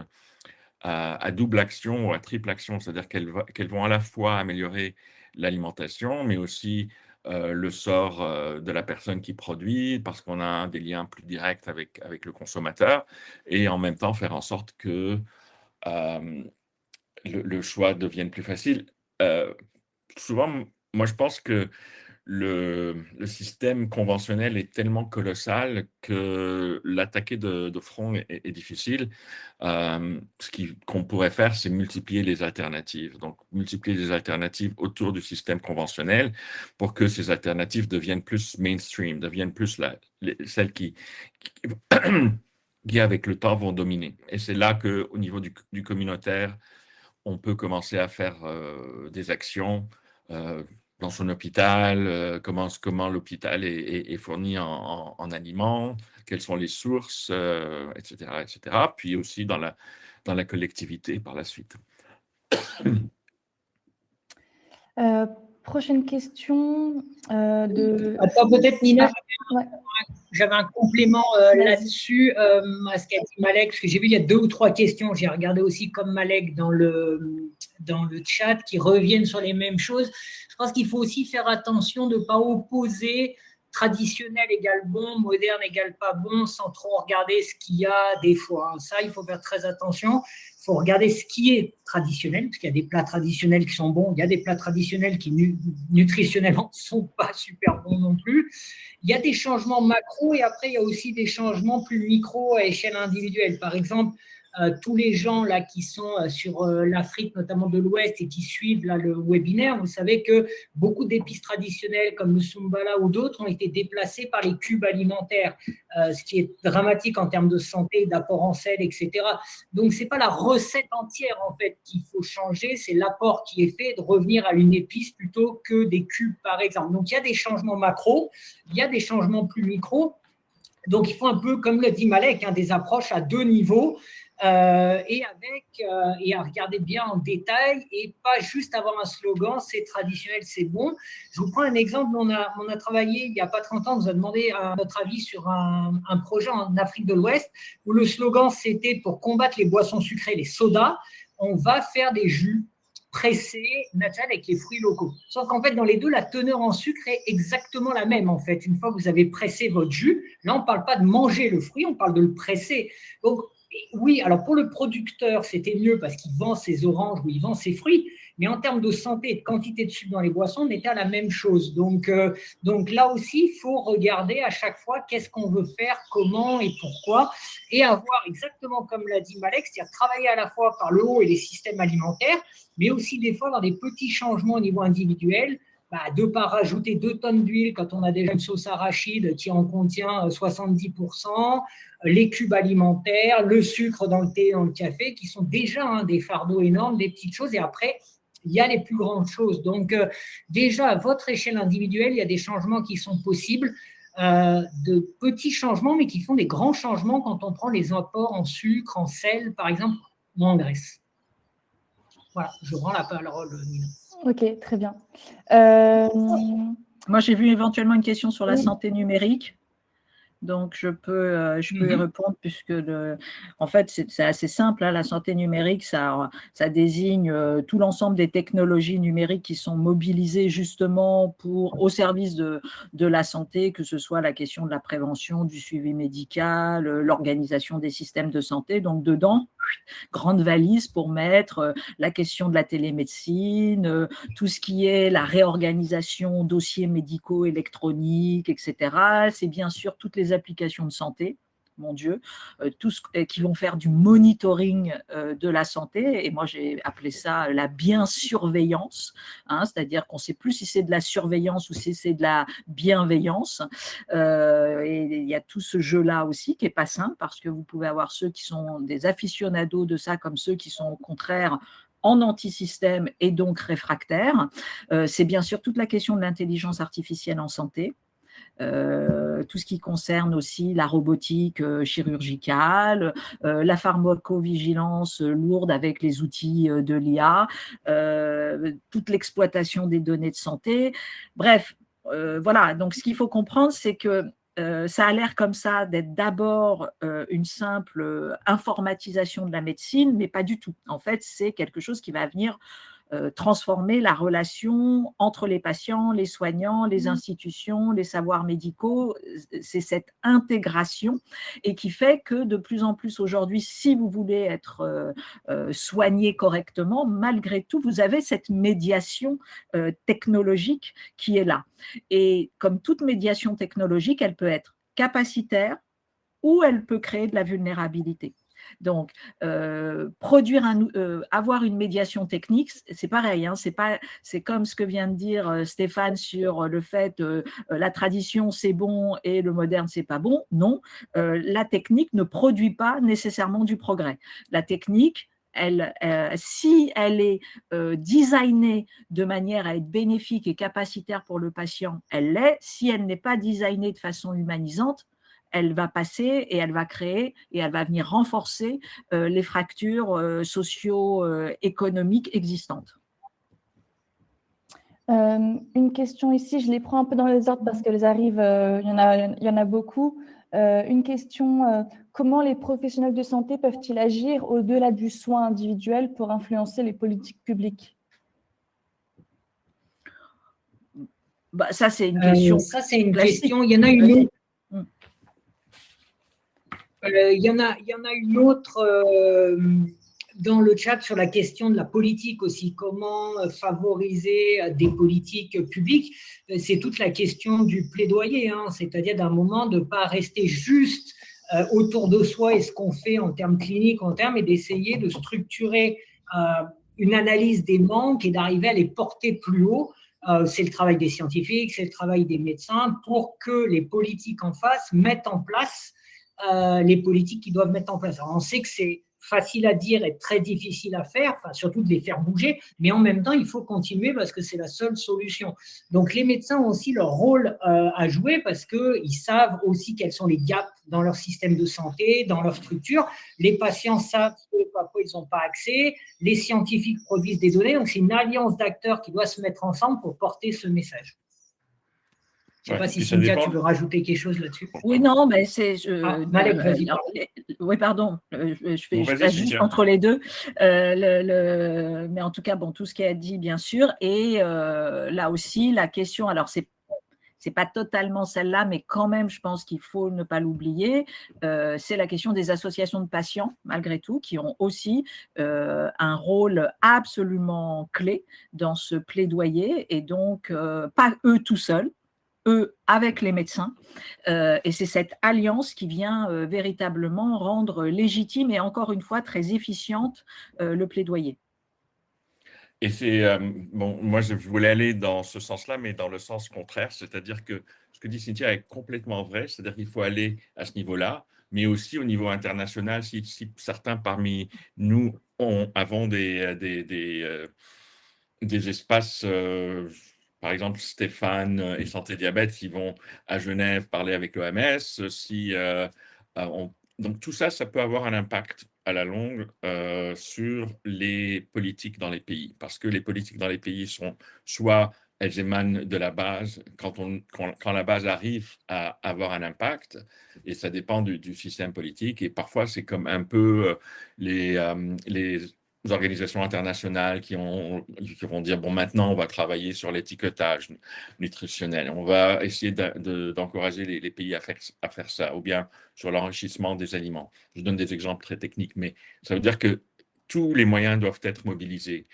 à double action ou à triple action, c'est-à-dire qu'elles vont à la fois améliorer l'alimentation, mais aussi le sort de la personne qui produit, parce qu'on a des liens plus directs avec le consommateur, et en même temps faire en sorte que le choix devienne plus facile. Souvent, moi je pense que le système conventionnel est tellement colossal que l'attaquer de front est difficile. Qu'on pourrait faire, c'est multiplier les alternatives. Donc, multiplier les alternatives autour du système conventionnel pour que ces alternatives deviennent plus mainstream, deviennent plus celles qui, qui, avec le temps, vont dominer. Et c'est là qu'au niveau du communautaire, on peut commencer à faire des actions dans son hôpital, comment l'hôpital est fourni en aliments, quelles sont les sources, etc., etc. Puis aussi dans la collectivité par la suite. Prochaine question de... Attends, peut-être Nina, ouais. J'avais un complément là-dessus à ce qu'a dit Malek, parce que j'ai vu il y a 2 ou 3 questions, j'ai regardé aussi comme Malek dans le chat, qui reviennent sur les mêmes choses. Je pense qu'il faut aussi faire attention de ne pas opposer traditionnel égale bon, moderne égale pas bon, sans trop regarder ce qu'il y a des fois. Ça, il faut faire très attention. Il faut regarder ce qui est traditionnel, parce qu'il y a des plats traditionnels qui sont bons, il y a des plats traditionnels qui nutritionnellement ne sont pas super bons non plus. Il y a des changements macro et après, il y a aussi des changements plus micro à échelle individuelle. Par exemple, tous les gens là, qui sont sur l'Afrique, notamment de l'Ouest, et qui suivent là, le webinaire, vous savez que beaucoup d'épices traditionnelles comme le Sumbala ou d'autres ont été déplacées par les cubes alimentaires, ce qui est dramatique en termes de santé, d'apport en sel, etc. Donc, ce n'est pas la recette entière en fait qu'il faut changer, c'est l'apport qui est fait de revenir à une épice plutôt que des cubes, par exemple. Donc, il y a des changements macro, il y a des changements plus micro. Donc, il faut un peu, comme l'a dit Malek, des approches à 2 niveaux. Et à regarder bien en détail et pas juste avoir un slogan, c'est traditionnel, c'est bon. Je vous prends un exemple, on a travaillé il n'y a pas 30 ans, on nous a demandé notre avis sur un projet en Afrique de l'Ouest où le slogan c'était pour combattre les boissons sucrées, les sodas, on va faire des jus pressés, naturels avec les fruits locaux. Sauf qu'en fait, dans les deux, la teneur en sucre est exactement la même en fait. Une fois que vous avez pressé votre jus, là on ne parle pas de manger le fruit, on parle de le presser. Donc oui, alors pour le producteur, c'était mieux parce qu'il vend ses oranges ou il vend ses fruits, mais en termes de santé et de quantité de sucre dans les boissons, on était à la même chose. Donc là aussi, il faut regarder à chaque fois qu'est-ce qu'on veut faire, comment et pourquoi, et avoir exactement comme l'a dit Malek, c'est-à-dire travailler à la fois par le haut et les systèmes alimentaires, mais aussi des fois dans des petits changements au niveau individuel, de ne pas rajouter 2 tonnes d'huile quand on a déjà une sauce arachide qui en contient 70%, les cubes alimentaires, le sucre dans le thé, dans le café, qui sont déjà des fardeaux énormes, des petites choses. Et après, il y a les plus grandes choses. Donc, déjà, à votre échelle individuelle, il y a des changements qui sont possibles, de petits changements, mais qui font des grands changements quand on prend les apports en sucre, en sel, par exemple, ou en graisse. Voilà, je rends la parole, Nina. Ok, très bien. Moi, j'ai vu éventuellement une question sur la Oui. santé numérique. Donc, je peux y répondre puisque, en fait, c'est assez simple, hein, la santé numérique, ça désigne tout l'ensemble des technologies numériques qui sont mobilisées justement au service de la santé, que ce soit la question de la prévention, du suivi médical, l'organisation des systèmes de santé. Donc, dedans, grande valise pour mettre la question de la télémédecine, tout ce qui est la réorganisation, dossiers médicaux électroniques, etc. C'est bien sûr toutes les applications de santé, mon Dieu, tous qui vont faire du monitoring de la santé. Et moi, j'ai appelé ça la bien-surveillance, hein, c'est-à-dire qu'on ne sait plus si c'est de la surveillance ou si c'est de la bienveillance. Et il y a tout ce jeu-là aussi qui n'est pas simple parce que vous pouvez avoir ceux qui sont des aficionados de ça comme ceux qui sont au contraire en anti-système et donc réfractaires. C'est bien sûr toute la question de l'intelligence artificielle en santé. Tout ce qui concerne aussi la robotique chirurgicale, la pharmacovigilance lourde avec les outils de l'IA, toute l'exploitation des données de santé. Bref, voilà. Donc, ce qu'il faut comprendre, c'est que ça a l'air comme ça d'être d'abord une simple informatisation de la médecine, mais pas du tout. En fait, c'est quelque chose qui va venir transformer la relation entre les patients, les soignants, les institutions, les savoirs médicaux. C'est cette intégration et qui fait que de plus en plus aujourd'hui, si vous voulez être soigné correctement, malgré tout, vous avez cette médiation technologique qui est là. Et comme toute médiation technologique, elle peut être capacitaire ou elle peut créer de la vulnérabilité. Donc, avoir une médiation technique, c'est pareil, hein, c'est comme ce que vient de dire Stéphane sur le fait la tradition c'est bon et le moderne c'est pas bon. Non, la technique ne produit pas nécessairement du progrès. La technique, si elle est designée de manière à être bénéfique et capacitaire pour le patient, elle l'est. Si elle n'est pas designée de façon humanisante, elle va passer et elle va créer et elle va venir renforcer les fractures socio-économiques existantes. Une question ici, je les prends un peu dans les ordres parce qu'elles arrivent, il y en a beaucoup. Une question, comment les professionnels de santé peuvent-ils agir au-delà du soin individuel pour influencer les politiques publiques? Bah, ça, c'est une question. Ça, c'est une classique. question. Il y en a une autre. Il y en a une autre dans le chat sur la question de la politique aussi. Comment favoriser des politiques publiques? C'est toute la question du plaidoyer, hein, c'est-à-dire d'un moment de ne pas rester juste autour de soi et ce qu'on fait en termes cliniques, et d'essayer de structurer une analyse des manques et d'arriver à les porter plus haut. C'est le travail des scientifiques, c'est le travail des médecins pour que les politiques en face mettent en place les politiques qu'ils doivent mettre en place. Alors, on sait que c'est facile à dire et très difficile à faire, enfin, surtout de les faire bouger, mais en même temps, il faut continuer parce que c'est la seule solution. Donc, les médecins ont aussi leur rôle à jouer parce qu'ils savent aussi quels sont les gaps dans leur système de santé, dans leur structure. Les patients savent à quoi ils n'ont pas accès, les scientifiques produisent des données, donc c'est une alliance d'acteurs qui doit se mettre ensemble pour porter ce message. Je ne sais pas si Cynthia, tu veux rajouter quelque chose là-dessus. Oui, non, mais c'est… Malek, vas-y. Oui, pardon, je passe juste entre les deux. Mais en tout cas, bon, tout ce qui a dit, bien sûr. Et là aussi, la question, alors c'est pas totalement celle-là, mais quand même, je pense qu'il faut ne pas l'oublier, c'est la question des associations de patients, malgré tout, qui ont aussi un rôle absolument clé dans ce plaidoyer, et donc pas eux tout seuls, eux avec les médecins, et c'est cette alliance qui vient véritablement rendre légitime et encore une fois très efficiente le plaidoyer. Et c'est, bon, moi je voulais aller dans ce sens-là, mais dans le sens contraire, c'est-à-dire que ce que dit Cynthia est complètement vrai, c'est-à-dire qu'il faut aller à ce niveau-là, mais aussi au niveau international, si certains parmi nous avons des des espaces, par exemple Stéphane et Santé Diabète, ils vont à Genève parler avec l'OMS. Donc tout ça, ça peut avoir un impact à la longue sur les politiques dans les pays, parce que les politiques dans les pays sont soit elles émanent de la base, quand la base arrive à avoir un impact, et ça dépend du système politique, et parfois c'est comme un peu les organisations internationales qui vont dire, bon, maintenant, on va travailler sur l'étiquetage nutritionnel. On va essayer d'encourager les pays à faire ça, ou bien sur l'enrichissement des aliments. Je donne des exemples très techniques, mais ça veut dire que tous les moyens doivent être mobilisés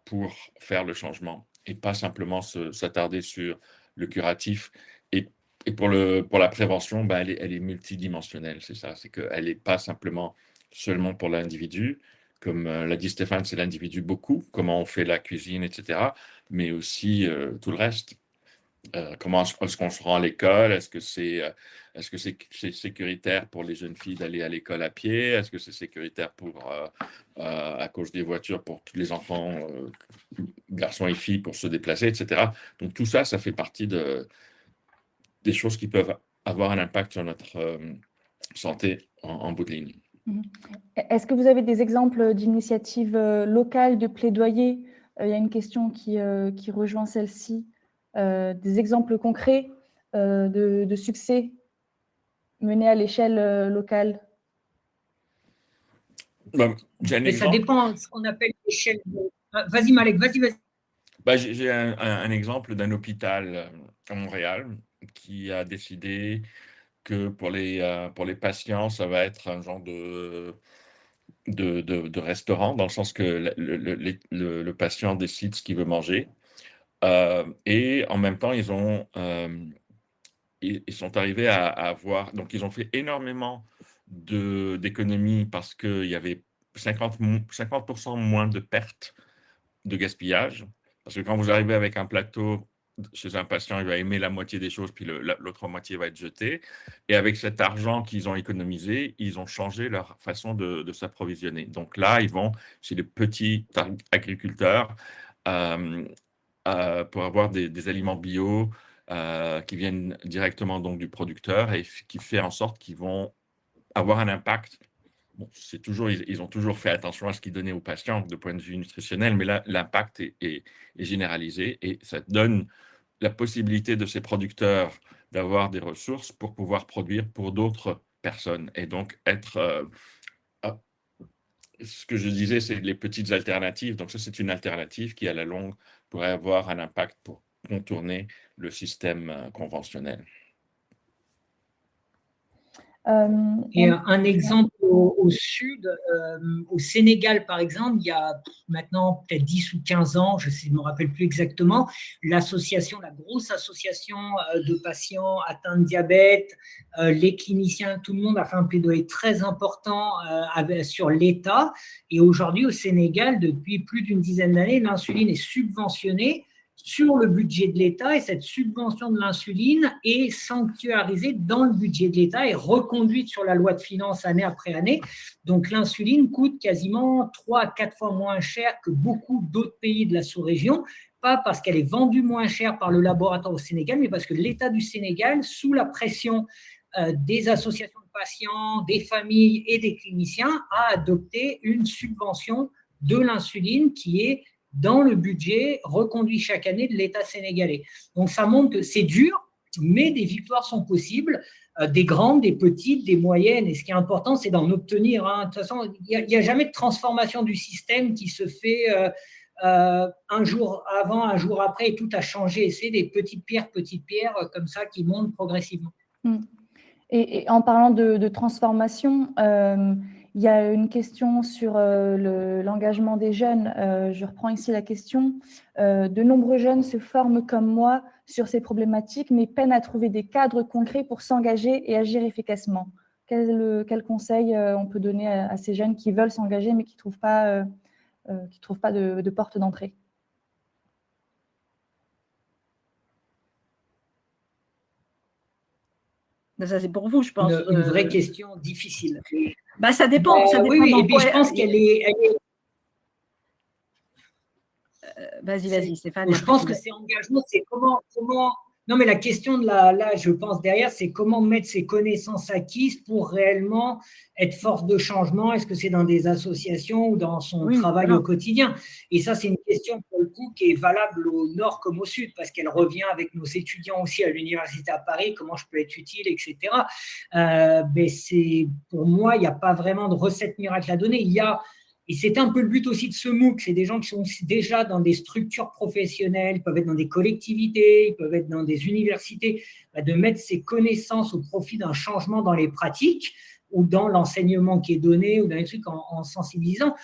pour faire le changement et pas simplement s'attarder sur le curatif. Et pour la prévention, ben, elle est multidimensionnelle, c'est ça. C'est qu'elle n'est pas simplement seulement pour l'individu, comme l'a dit Stéphane, c'est l'individu beaucoup, comment on fait la cuisine, etc., mais aussi tout le reste. Comment est-ce qu'on se rend à l'école? Est-ce que c'est sécuritaire pour les jeunes filles d'aller à l'école à pied? Est-ce que c'est sécuritaire à cause des voitures pour tous les enfants, garçons et filles, pour se déplacer, etc. Donc tout ça, ça fait partie des choses qui peuvent avoir un impact sur notre santé en bout de ligne. Est-ce que vous avez des exemples d'initiatives locales, de plaidoyer? Il y a une question qui rejoint celle-ci. Des exemples concrets de succès menés à l'échelle locale? Mais ça dépend de ce qu'on appelle l'échelle. Vas-y, Malek, vas-y. J'ai un exemple d'un hôpital à Montréal qui a décidé que pour les patients, ça va être un genre de restaurant, dans le sens que le patient décide ce qu'il veut manger. Et en même temps, ils sont arrivés à avoir... Donc, ils ont fait énormément d'économies parce qu'il y avait 50% moins de pertes de gaspillage. Parce que quand vous arrivez avec un plateau chez un patient, il va aimer la moitié des choses, puis l'autre moitié va être jetée. Et avec cet argent qu'ils ont économisé, ils ont changé leur façon de s'approvisionner. Donc là, ils vont chez les petits agriculteurs pour avoir des aliments bio qui viennent directement donc du producteur et qui fait en sorte qu'ils vont avoir un impact. Bon, ils ont toujours fait attention à ce qu'ils donnaient aux patients de point de vue nutritionnel, mais là, l'impact est généralisé et ça donne la possibilité de ces producteurs d'avoir des ressources pour pouvoir produire pour d'autres personnes et donc ce que je disais, c'est les petites alternatives. Donc ça, c'est une alternative qui, à la longue, pourrait avoir un impact pour contourner le système conventionnel. Et un exemple au sud, au Sénégal par exemple, il y a maintenant peut-être 10 ou 15 ans, je ne me rappelle plus exactement, la grosse association de patients atteints de diabète, les cliniciens, tout le monde a fait un plaidoyer très important sur l'État. Et aujourd'hui au Sénégal, depuis plus d'une dizaine d'années, l'insuline est subventionnée sur le budget de l'État et cette subvention de l'insuline est sanctuarisée dans le budget de l'État et reconduite sur la loi de finances année après année. Donc l'insuline coûte quasiment 3 à 4 fois moins cher que beaucoup d'autres pays de la sous-région, pas parce qu'elle est vendue moins cher par le laboratoire au Sénégal, mais parce que l'État du Sénégal, sous la pression des associations de patients, des familles et des cliniciens, a adopté une subvention de l'insuline qui est dans le budget reconduit chaque année de l'État sénégalais. Donc ça montre que c'est dur, mais des victoires sont possibles, des grandes, des petites, des moyennes, et ce qui est important, c'est d'en obtenir. De toute façon, il n'y a jamais de transformation du système qui se fait un jour avant, un jour après, et tout a changé. C'est des petites pierres comme ça qui montent progressivement. Et en parlant de transformation, il y a une question sur l'engagement des jeunes. Je reprends ici la question. De nombreux jeunes se forment comme moi sur ces problématiques, mais peinent à trouver des cadres concrets pour s'engager et agir efficacement. Quel conseil on peut donner à ces jeunes qui veulent s'engager, mais qui ne trouvent pas de porte d'entrée? Ça, c'est pour vous, je pense. Une vraie question difficile. Ça dépend. Ça dépend oui, et puis je pense qu'elle est... Vas-y, Stéphane. Je pense que c'est engagement, c'est comment. Non, mais la question là, je pense derrière, c'est comment mettre ces connaissances acquises pour réellement être force de changement. Est-ce que c'est dans des associations ou dans son travail au quotidien? Et ça, c'est une question pour le coup qui est valable au nord comme au sud, parce qu'elle revient avec nos étudiants aussi à l'université à Paris, comment je peux être utile, etc. Mais pour moi, il n'y a pas vraiment de recette miracle à donner. Et c'est un peu le but aussi de ce MOOC, c'est des gens qui sont déjà dans des structures professionnelles, ils peuvent être dans des collectivités, ils peuvent être dans des universités, de mettre ces connaissances au profit d'un changement dans les pratiques ou dans l'enseignement qui est donné ou dans les trucs en sensibilisant.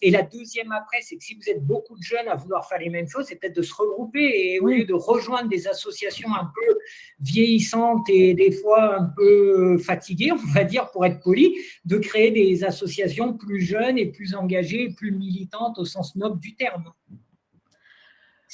Et la deuxième après, c'est que si vous êtes beaucoup de jeunes à vouloir faire les mêmes choses, c'est peut-être de se regrouper et au lieu de rejoindre des associations un peu vieillissantes et des fois un peu fatiguées, on va dire pour être poli, de créer des associations plus jeunes et plus engagées, plus militantes au sens noble du terme.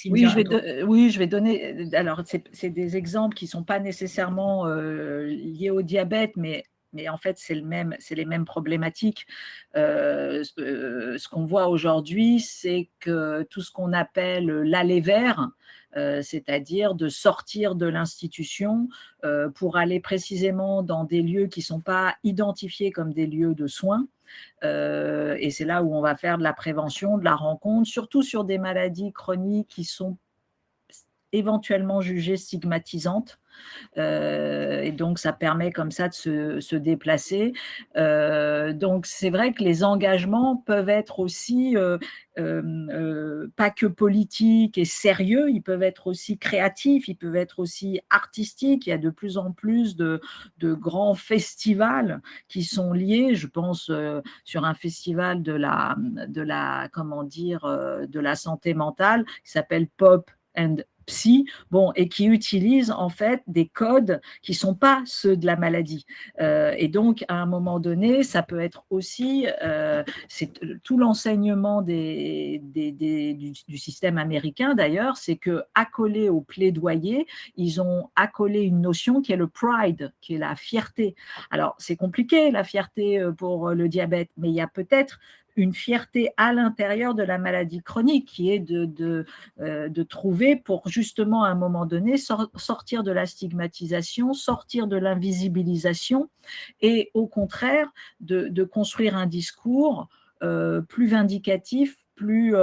Oui, je vais donner. Alors, c'est des exemples qui ne sont pas nécessairement liés au diabète, mais en fait, c'est les mêmes problématiques. Ce qu'on voit aujourd'hui, c'est que tout ce qu'on appelle l'aller vers, c'est-à-dire de sortir de l'institution pour aller précisément dans des lieux qui ne sont pas identifiés comme des lieux de soins. Et c'est là où on va faire de la prévention, de la rencontre, surtout sur des maladies chroniques qui sont éventuellement jugées stigmatisantes. Et donc, ça permet comme ça de se déplacer. Donc, c'est vrai que les engagements peuvent être aussi pas que politiques et sérieux, ils peuvent être aussi créatifs, ils peuvent être aussi artistiques. Il y a de plus en plus de grands festivals qui sont liés. Je pense sur un festival de la santé mentale qui s'appelle Pop and Psy, et qui utilisent en fait des codes qui ne sont pas ceux de la maladie. Et donc, à un moment donné, ça peut être aussi, c'est tout l'enseignement du système américain d'ailleurs, c'est que accolé au plaidoyer, ils ont accolé une notion qui est le pride, qui est la fierté. Alors, c'est compliqué la fierté pour le diabète, mais il y a peut-être une fierté à l'intérieur de la maladie chronique qui est de trouver pour justement à un moment donné sortir de la stigmatisation, sortir de l'invisibilisation et au contraire de construire un discours plus vindicatif, plus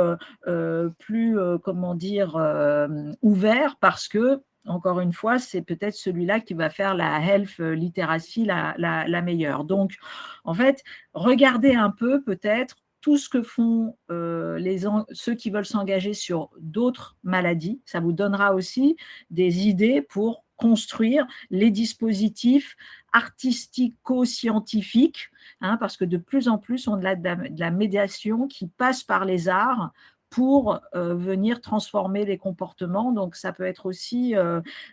ouvert parce que encore une fois, c'est peut-être celui-là qui va faire la health literacy la meilleure. Donc, en fait, regardez un peu peut-être tout ce que font ceux qui veulent s'engager sur d'autres maladies. Ça vous donnera aussi des idées pour construire les dispositifs artistico-scientifiques, parce que de plus en plus, on a de la médiation qui passe par les arts pour venir transformer les comportements. Donc, ça peut être aussi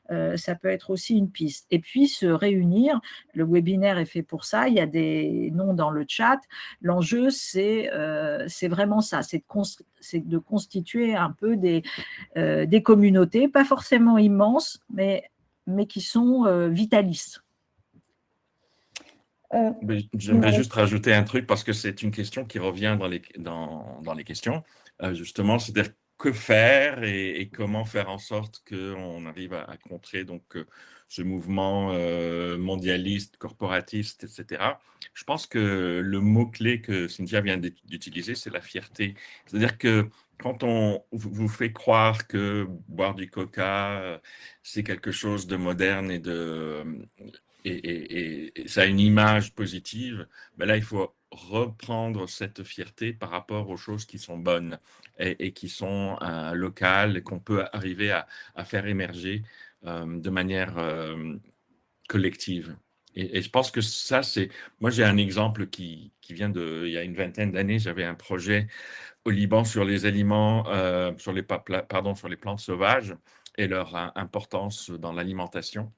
une piste. Et puis, se réunir. Le webinaire est fait pour ça. Il y a des noms dans le chat. L'enjeu, c'est vraiment ça. C'est de constituer un peu des communautés, pas forcément immenses, mais qui sont vitalistes. J'aimerais juste rajouter un truc parce que c'est une question qui revient dans les questions. Justement, c'est-à-dire que faire et comment faire en sorte qu'on arrive à contrer ce mouvement mondialiste, corporatiste, etc. Je pense que le mot-clé que Cynthia vient d'utiliser, c'est la fierté. C'est-à-dire que quand on vous fait croire que boire du coca, c'est quelque chose de moderne et ça a une image positive, ben là, il faut reprendre cette fierté par rapport aux choses qui sont bonnes et qui sont locales et qu'on peut arriver à faire émerger de manière collective. Et je pense que ça, c'est... Moi, j'ai un exemple qui vient il y a une vingtaine d'années, j'avais un projet au Liban sur les aliments, sur les plantes sauvages et leur importance dans l'alimentation.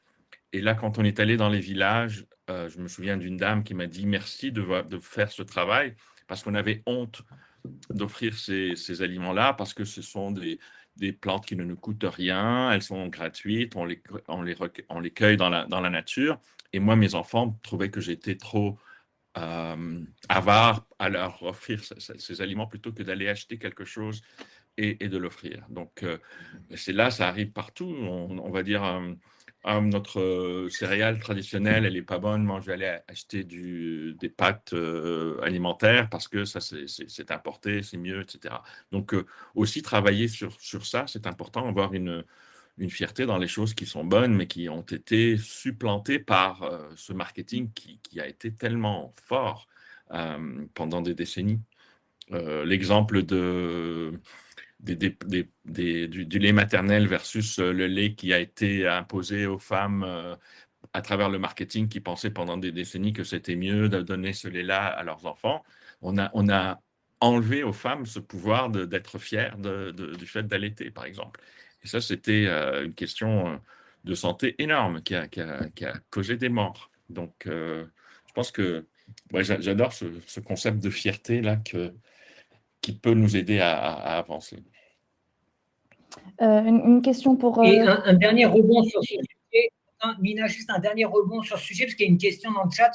Et là, quand on est allé dans les villages, je me souviens d'une dame qui m'a dit merci de faire ce travail parce qu'on avait honte d'offrir ces aliments-là parce que ce sont des plantes qui ne nous coûtent rien, elles sont gratuites, on les cueille dans la nature. Et moi, mes enfants trouvaient que j'étais trop avare à leur offrir ces aliments plutôt que d'aller acheter quelque chose et de l'offrir. Donc, c'est là, ça arrive partout. On va dire, notre céréale traditionnelle, elle n'est pas bonne, moi je vais aller acheter des pâtes alimentaires parce que ça c'est importé, c'est mieux, etc. Donc, aussi travailler sur ça, c'est important, avoir une fierté dans les choses qui sont bonnes, mais qui ont été supplantées par ce marketing qui a été tellement fort pendant des décennies. L'exemple du lait maternel versus le lait qui a été imposé aux femmes à travers le marketing qui pensaient pendant des décennies que c'était mieux de donner ce lait-là à leurs enfants. On a enlevé aux femmes ce pouvoir d'être fières du fait d'allaiter, par exemple. Et ça, c'était une question de santé énorme qui a causé des morts. Donc, je pense que j'adore ce concept de fierté là qui peut nous aider à avancer. Une question pour… Et un dernier rebond sur ce sujet, Nina, juste un dernier rebond sur ce sujet, parce qu'il y a une question dans le chat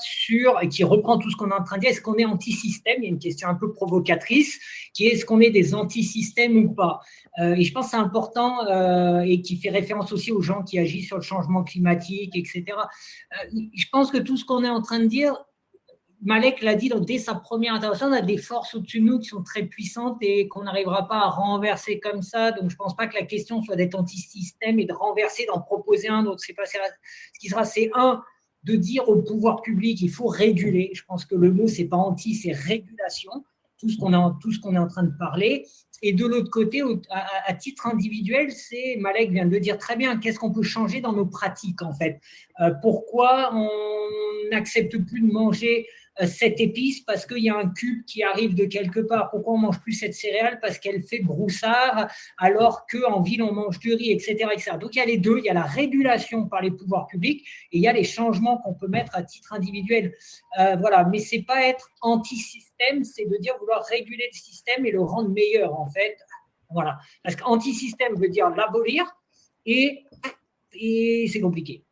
qui reprend tout ce qu'on est en train de dire. Est-ce qu'on est anti-système? Il y a une question un peu provocatrice, qui est est-ce qu'on est des anti-systèmes ou pas? Et je pense que c'est important et qui fait référence aussi aux gens qui agissent sur le changement climatique, etc. Je pense que tout ce qu'on est en train de dire, Malek l'a dit dès sa première intervention, on a des forces au-dessus de nous qui sont très puissantes et qu'on n'arrivera pas à renverser comme ça. Donc, je ne pense pas que la question soit d'être anti-système et de renverser, d'en proposer un autre. C'est pas ce qui sera, c'est de dire au pouvoir public, il faut réguler. Je pense que le mot, c'est pas anti, c'est régulation. Tout ce qu'on est en train de parler. Et de l'autre côté, à titre individuel, Malek vient de le dire très bien, qu'est-ce qu'on peut changer dans nos pratiques, en fait? Pourquoi on n'accepte plus de manger cette épice parce qu'il y a un cube qui arrive de quelque part? Pourquoi on ne mange plus cette céréale parce qu'elle fait broussard alors qu'en ville on mange du riz, etc., etc. Donc il y a les deux, il y a la régulation par les pouvoirs publics et il y a les changements qu'on peut mettre à titre individuel. Voilà, mais c'est pas être anti-système, c'est de dire vouloir réguler le système et le rendre meilleur en fait. Voilà, parce qu'anti-système veut dire l'abolir et c'est compliqué.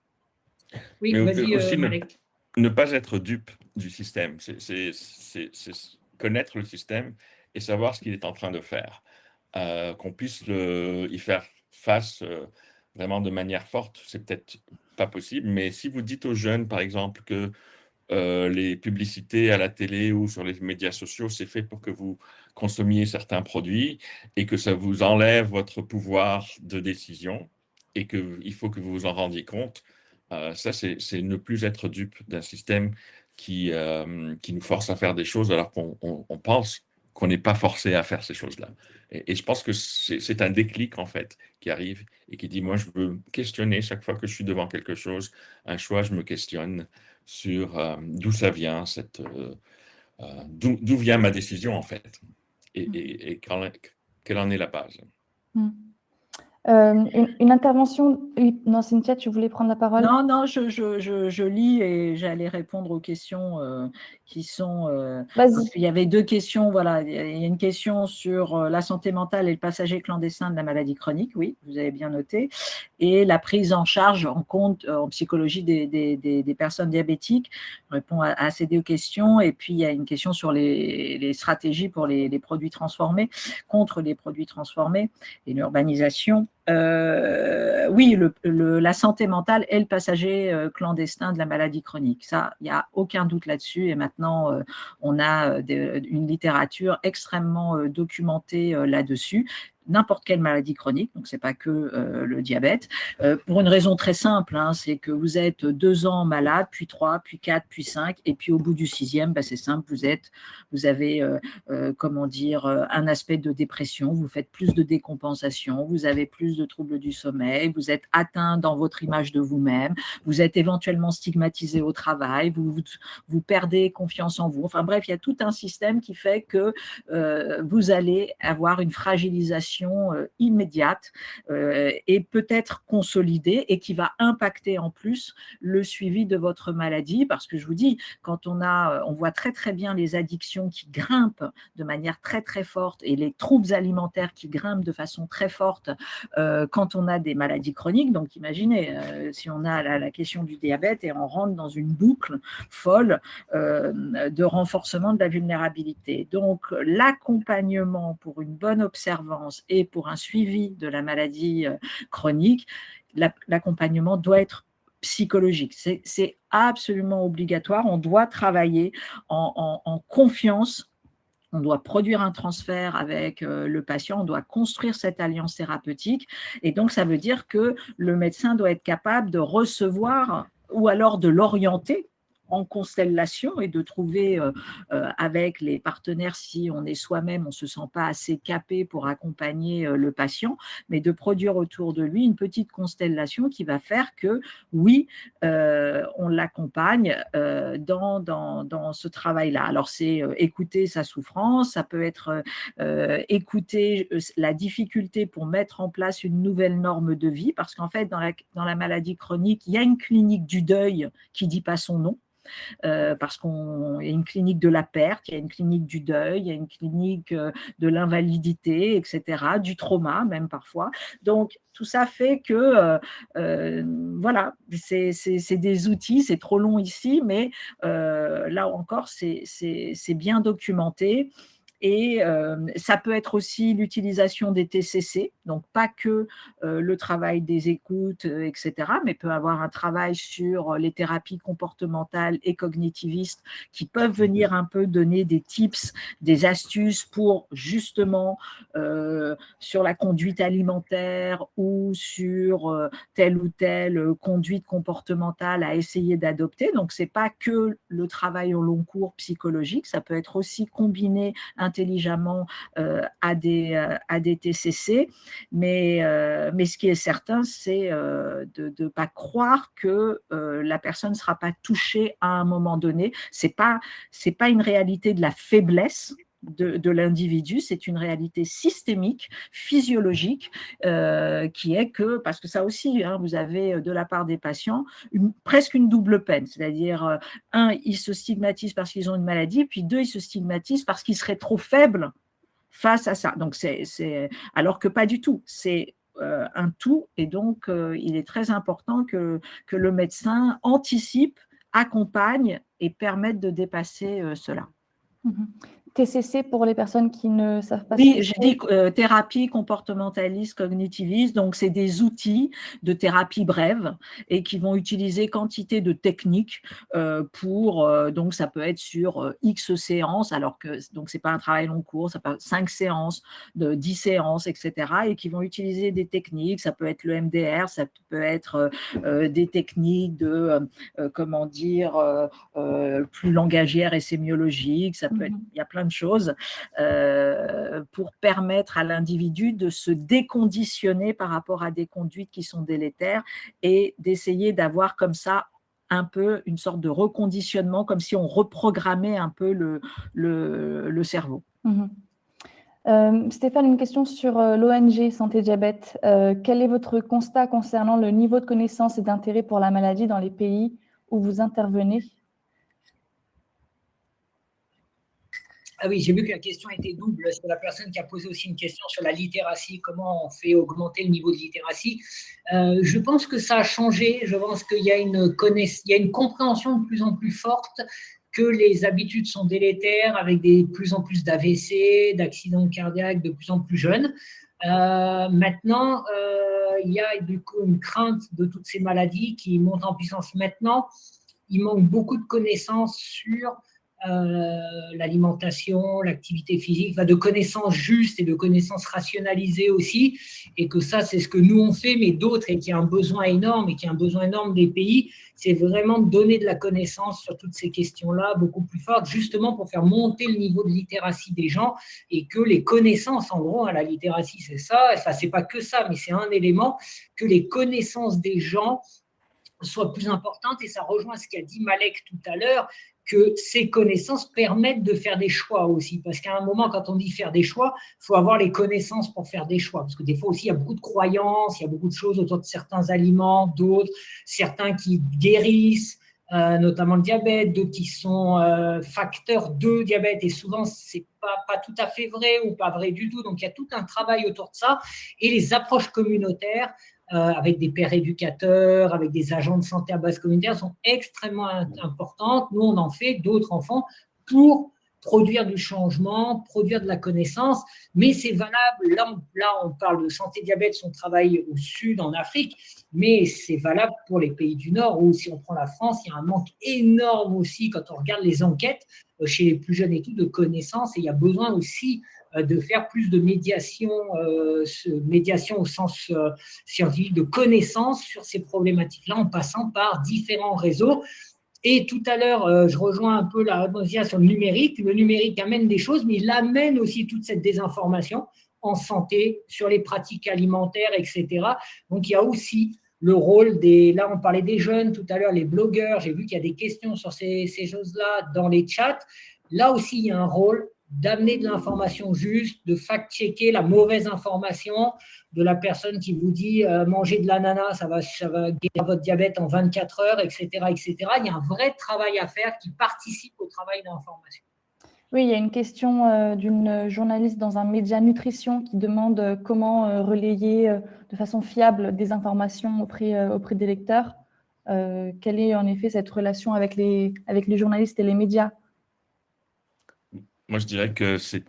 Oui, vas-y Malek. Ne pas être dupe du système, c'est connaître le système et savoir ce qu'il est en train de faire. Qu'on puisse y faire face vraiment de manière forte, c'est peut-être pas possible, mais si vous dites aux jeunes, par exemple, que les publicités à la télé ou sur les médias sociaux, c'est fait pour que vous consommiez certains produits et que ça vous enlève votre pouvoir de décision et qu'il faut que vous vous en rendiez compte, ça, c'est ne plus être dupe d'un système qui nous force à faire des choses alors qu'on pense qu'on n'est pas forcé à faire ces choses-là. Et je pense que c'est un déclic, en fait, qui arrive et qui dit, moi, je veux questionner chaque fois que je suis devant quelque chose, un choix, je me questionne sur d'où ça vient, d'où vient ma décision, en fait, et quelle en est la base. Une intervention. Non, Cynthia, tu voulais prendre la parole? Non, je lis et j'allais répondre aux questions qui sont… Vas-y. Il y avait deux questions. Voilà, il y a une question sur la santé mentale et le passager clandestin de la maladie chronique. Oui, vous avez bien noté. Et la prise en charge en compte en psychologie des personnes diabétiques. Je réponds à ces deux questions. Et puis, il y a une question sur les stratégies pour les produits transformés, contre les produits transformés et l'urbanisation. Oui, la santé mentale est le passager clandestin de la maladie chronique. Ça, il n'y a aucun doute là-dessus. Et maintenant, on a une littérature extrêmement documentée là-dessus. N'importe quelle maladie chronique, donc ce n'est pas que le diabète, pour une raison très simple, hein, c'est que vous êtes 2 ans malade, puis 3, puis 4, puis 5, et puis au bout du 6e, c'est simple, vous avez comment dire, un aspect de dépression, vous faites plus de décompensation, vous avez plus de troubles du sommeil, vous êtes atteint dans votre image de vous-même, vous êtes éventuellement stigmatisé au travail, vous perdez confiance en vous. Enfin bref, il y a tout un système qui fait que vous allez avoir une fragilisation immédiate et peut-être consolidée et qui va impacter en plus le suivi de votre maladie, parce que je vous dis, quand on voit très très bien les addictions qui grimpent de manière très très forte et les troubles alimentaires qui grimpent de façon très forte quand on a des maladies chroniques. Donc imaginez si on a la question du diabète et on rentre dans une boucle folle de renforcement de la vulnérabilité. Donc l'accompagnement pour une bonne observance urgence et pour un suivi de la maladie chronique, l'accompagnement doit être psychologique. C'est absolument obligatoire. On doit travailler en confiance. On doit produire un transfert avec le patient, on doit construire cette alliance thérapeutique. Et donc, ça veut dire que le médecin doit être capable de recevoir ou alors de l'orienter en constellation et de trouver avec les partenaires, si on est soi-même, on ne se sent pas assez capé pour accompagner le patient, mais de produire autour de lui une petite constellation qui va faire que, oui, on l'accompagne dans ce travail-là. Alors, c'est écouter sa souffrance, ça peut être écouter la difficulté pour mettre en place une nouvelle norme de vie, parce qu'en fait, dans la maladie chronique, il y a une clinique du deuil qui ne dit pas son nom. Parce qu'il y a une clinique de la perte, il y a une clinique du deuil, il y a une clinique de l'invalidité, etc., du trauma même parfois. Donc, tout ça fait que, voilà, c'est des outils, c'est trop long ici, mais là encore, c'est bien documenté. Et ça peut être aussi l'utilisation des TCC, donc pas que le travail des écoutes, etc., mais peut avoir un travail sur les thérapies comportementales et cognitivistes qui peuvent venir un peu donner des tips, des astuces pour justement sur la conduite alimentaire ou sur telle ou telle conduite comportementale à essayer d'adopter. Donc, ce n'est pas que le travail au long cours psychologique, ça peut être aussi combiné intelligemment à des TCC, mais ce qui est certain, c'est de ne pas croire que la personne ne sera pas touchée à un moment donné. C'est pas une réalité de la faiblesse de l'individu, c'est une réalité systémique, physiologique, qui est que, parce que ça aussi, hein, vous avez de la part des patients presque une double peine, c'est-à-dire, un, ils se stigmatisent parce qu'ils ont une maladie, puis deux, ils se stigmatisent parce qu'ils seraient trop faibles face à ça. Donc, alors que pas du tout, c'est un tout, et donc il est très important que le médecin anticipe, accompagne et permette de dépasser cela. TCC pour les personnes qui ne savent pas. Oui, j'ai dit thérapie comportementaliste cognitiviste, donc c'est des outils de thérapie brève et qui vont utiliser quantité de techniques pour, donc ça peut être sur X séances, alors que donc c'est pas un travail long cours, ça peut être 5 séances, 10 séances, etc. et qui vont utiliser des techniques, ça peut être le MDR, ça peut être des techniques de, comment dire, plus langagières et sémiologiques, ça peut être, il y a plein de choses pour permettre à l'individu de se déconditionner par rapport à des conduites qui sont délétères et d'essayer d'avoir comme ça un peu une sorte de reconditionnement, comme si on reprogrammait un peu le cerveau. Stéphane, une question sur l'ONG Santé Diabète. Quel est votre constat concernant le niveau de connaissance et d'intérêt pour la maladie dans les pays où vous intervenez ? Ah oui, j'ai vu que la question était double. C'est la personne qui a posé aussi une question sur la littératie, comment on fait augmenter le niveau de littératie. Je pense que ça a changé. Je pense qu'il y a une compréhension de plus en plus forte que les habitudes sont délétères, avec de plus en plus d'AVC, d'accidents cardiaques de plus en plus jeunes. Maintenant, il y a du coup une crainte de toutes ces maladies qui montent en puissance maintenant. Il manque beaucoup de connaissances sur l'alimentation, l'activité physique, de connaissances justes et de connaissances rationalisées aussi, et que ça, c'est ce que nous on fait, mais d'autres, et qui a un besoin énorme, et qui a un besoin énorme des pays, c'est vraiment de donner de la connaissance sur toutes ces questions-là, beaucoup plus fortes, justement pour faire monter le niveau de littératie des gens, et que les connaissances, en gros, la littératie, c'est ça, enfin, c'est pas que ça, mais c'est un élément, que les connaissances des gens soient plus importantes, et ça rejoint ce qu'a dit Malek tout à l'heure, que ces connaissances permettent de faire des choix aussi. Parce qu'à un moment, quand on dit faire des choix, il faut avoir les connaissances pour faire des choix. Parce que des fois aussi, il y a beaucoup de croyances, il y a beaucoup de choses autour de certains aliments, d'autres, certains qui guérissent, notamment le diabète, d'autres qui sont facteurs de diabète. Et souvent, ce n'est pas tout à fait vrai ou pas vrai du tout. Donc, il y a tout un travail autour de ça. Et les approches communautaires, avec des pères éducateurs, avec des agents de santé à base communautaire, sont extrêmement importantes. Nous, on en fait, d'autres en font, pour produire du changement, produire de la connaissance, mais c'est valable, là on parle de santé diabète, on travaille au sud, en Afrique, mais c'est valable pour les pays du Nord, où si on prend la France, il y a un manque énorme aussi, quand on regarde les enquêtes, chez les plus jeunes et tout, de connaissances, et il y a besoin aussi de faire plus de médiation, médiation au sens scientifique, de connaissances sur ces problématiques-là, en passant par différents réseaux. Et tout à l'heure, je rejoins un peu la réponse sur le numérique. Le numérique amène des choses, mais il amène aussi toute cette désinformation en santé, sur les pratiques alimentaires, etc. Donc, il y a aussi le rôle des… Là, on parlait des jeunes tout à l'heure, les blogueurs. J'ai vu qu'il y a des questions sur ces choses-là dans les chats. Là aussi, il y a un rôle d'amener de l'information juste, de fact-checker la mauvaise information de la personne qui vous dit manger de l'ananas, ça va guérir votre diabète en 24 heures, etc., etc. Il y a un vrai travail à faire qui participe au travail d'information. Oui, il y a une question d'une journaliste dans un média nutrition qui demande comment relayer de façon fiable des informations auprès des lecteurs. Quelle est en effet cette relation avec les journalistes et les médias? Moi, je dirais que c'est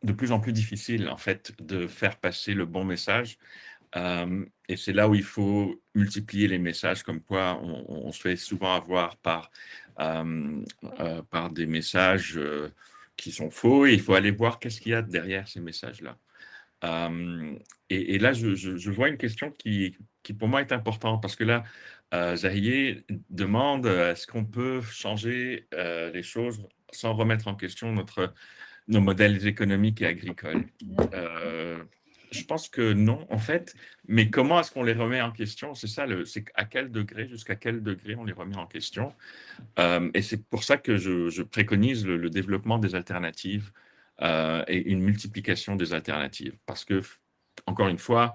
de plus en plus difficile, en fait, de faire passer le bon message. Et c'est là où il faut multiplier les messages, comme quoi on se fait souvent avoir par des messages qui sont faux, et il faut aller voir qu'est-ce qu'il y a derrière ces messages-là. Et là, je vois une question qui pour moi est importante, parce que là, Zahir demande est-ce qu'on peut changer les choses sans remettre en question nos modèles économiques et agricoles. Je pense que non, en fait, mais comment est-ce qu'on les remet en question? C'est ça, c'est à quel degré, jusqu'à quel degré on les remet en question. Et c'est pour ça que je préconise le développement des alternatives et une multiplication des alternatives. Parce que, encore une fois,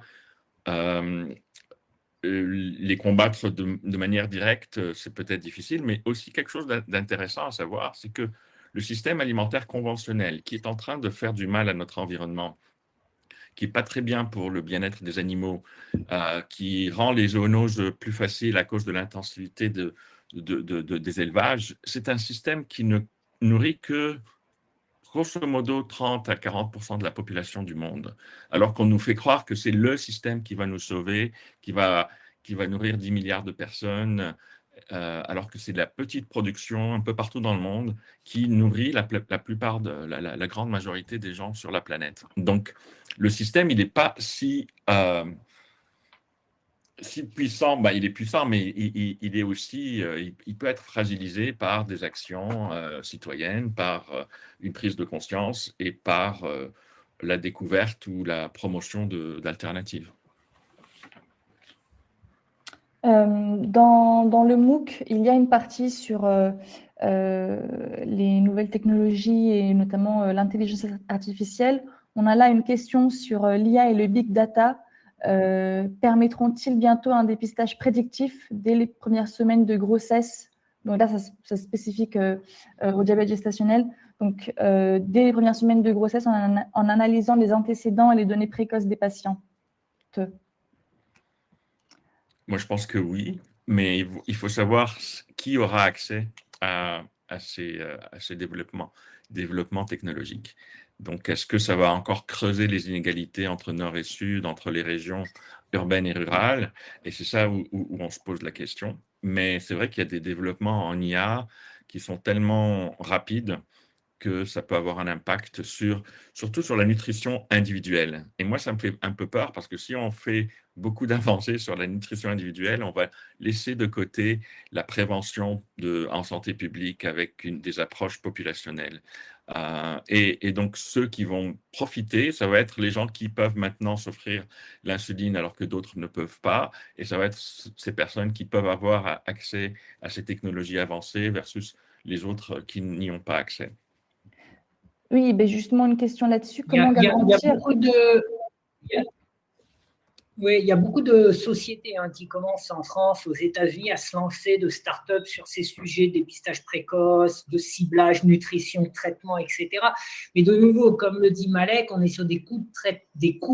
les combattre de manière directe, c'est peut-être difficile, mais aussi quelque chose d'intéressant à savoir, c'est que le système alimentaire conventionnel, qui est en train de faire du mal à notre environnement, qui n'est pas très bien pour le bien-être des animaux, qui rend les zoonoses plus faciles à cause de l'intensité des élevages, c'est un système qui ne nourrit que grosso modo 30 à 40% de la population du monde, alors qu'on nous fait croire que c'est le système qui va nous sauver, qui va nourrir 10 milliards de personnes, alors que c'est de la petite production un peu partout dans le monde qui nourrit la plupart la grande majorité des gens sur la planète. Donc, le système, il n'est pas si puissant. Il est puissant, mais il est aussi, il peut être fragilisé par des actions citoyennes, par une prise de conscience et par la découverte ou la promotion d'alternatives. Dans le MOOC, il y a une partie sur les nouvelles technologies et notamment l'intelligence artificielle. On a là une question sur l'IA et le big data. Permettront-ils bientôt un dépistage prédictif dès les premières semaines de grossesse? Donc là, ça spécifique au diabète gestationnel. Donc, dès les premières semaines de grossesse, en analysant les antécédents et les données précoces des patients. Moi, je pense que oui, mais il faut savoir qui aura accès à ces développements technologiques. Donc, est-ce que ça va encore creuser les inégalités entre nord et sud, entre les régions urbaines et rurales? Et c'est ça où on se pose la question. Mais c'est vrai qu'il y a des développements en IA qui sont tellement rapides que ça peut avoir un impact surtout sur la nutrition individuelle. Et moi, ça me fait un peu peur, parce que si on fait beaucoup d'avancées sur la nutrition individuelle, on va laisser de côté la prévention en santé publique avec des approches populationnelles. Et donc, ceux qui vont profiter, ça va être les gens qui peuvent maintenant s'offrir l'insuline alors que d'autres ne peuvent pas. Et ça va être ces personnes qui peuvent avoir accès à ces technologies avancées versus les autres qui n'y ont pas accès. Oui, ben justement, une question là-dessus. Comment garantir… Il y a beaucoup de sociétés qui commencent en France, aux États-Unis, à se lancer de start-up sur ces sujets, dépistage précoce, de ciblage, nutrition, traitement, etc. Mais de nouveau, comme le dit Malek, on est sur des coûts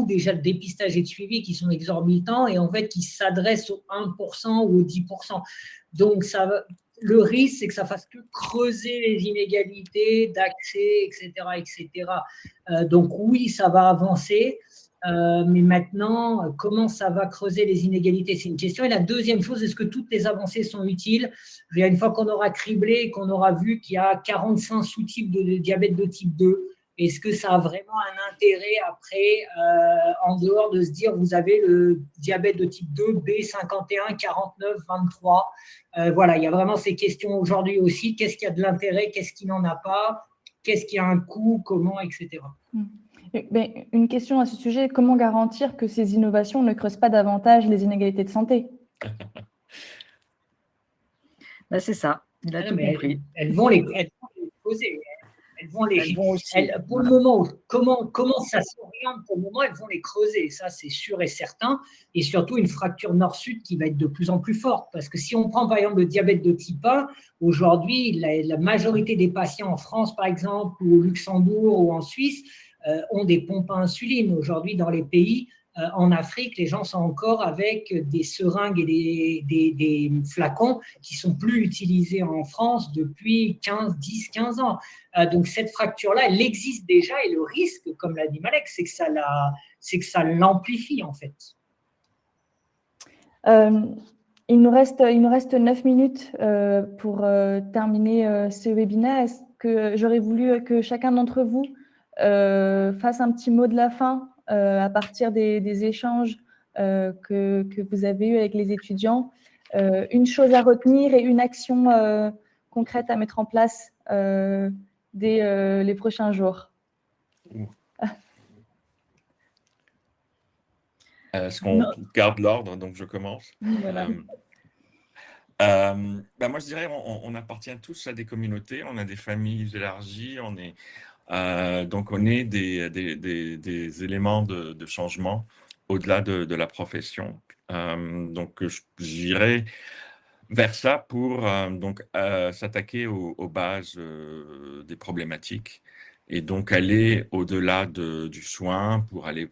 déjà de dépistage et de suivi qui sont exorbitants, et en fait qui s'adressent au 1% ou au 10%. Donc, le risque, c'est que ça fasse que creuser les inégalités d'accès, etc., etc. Donc oui, ça va avancer, mais maintenant, comment ça va creuser les inégalités, c'est une question. Et la deuxième chose, est-ce que toutes les avancées sont utiles? Une fois qu'on aura criblé, qu'on aura vu qu'il y a 45 sous-types de diabète de type 2, est-ce que ça a vraiment un intérêt après, en dehors de se dire, vous avez le diabète de type 2, B51, 49, 23. Voilà, il y a vraiment ces questions aujourd'hui aussi. Qu'est-ce qui a de l'intérêt? Qu'est-ce qui n'en a pas? Qu'est-ce qui a un coût? Comment? Etc. Mais une question à ce sujet, comment garantir que ces innovations ne creusent pas davantage les inégalités de santé? Ben, c'est ça, il a tout compris. Elles vont les poser. Elles vont aussi. Pour le moment, comment ça s'oriente pour le moment, elles vont les creuser, ça c'est sûr et certain, et surtout une fracture nord-sud qui va être de plus en plus forte, parce que si on prend par exemple le diabète de type 1, aujourd'hui, la majorité des patients en France par exemple, ou au Luxembourg ou en Suisse, ont des pompes à insuline. Aujourd'hui, dans les pays, en Afrique, les gens sont encore avec des seringues et des flacons qui sont plus utilisés en France depuis 10, 15 ans. Donc cette fracture-là, elle existe déjà, et le risque, comme l'a dit Malek, c'est que ça l'amplifie en fait. Il nous reste 9 minutes pour terminer ce webinaire. Est-ce que j'aurais voulu que chacun d'entre vous fasse un petit mot de la fin à partir des échanges que vous avez eus avec les étudiants, une chose à retenir et une action concrète à mettre en place dès les prochains jours. Est-ce qu'on garde l'ordre? Donc, je commence. Voilà. Moi, je dirais, on appartient tous à des communautés, on a des familles élargies, donc on est des éléments de changement au-delà de la profession. Donc, j'irai vers ça pour s'attaquer aux bases des problématiques et donc aller au-delà du soin pour aller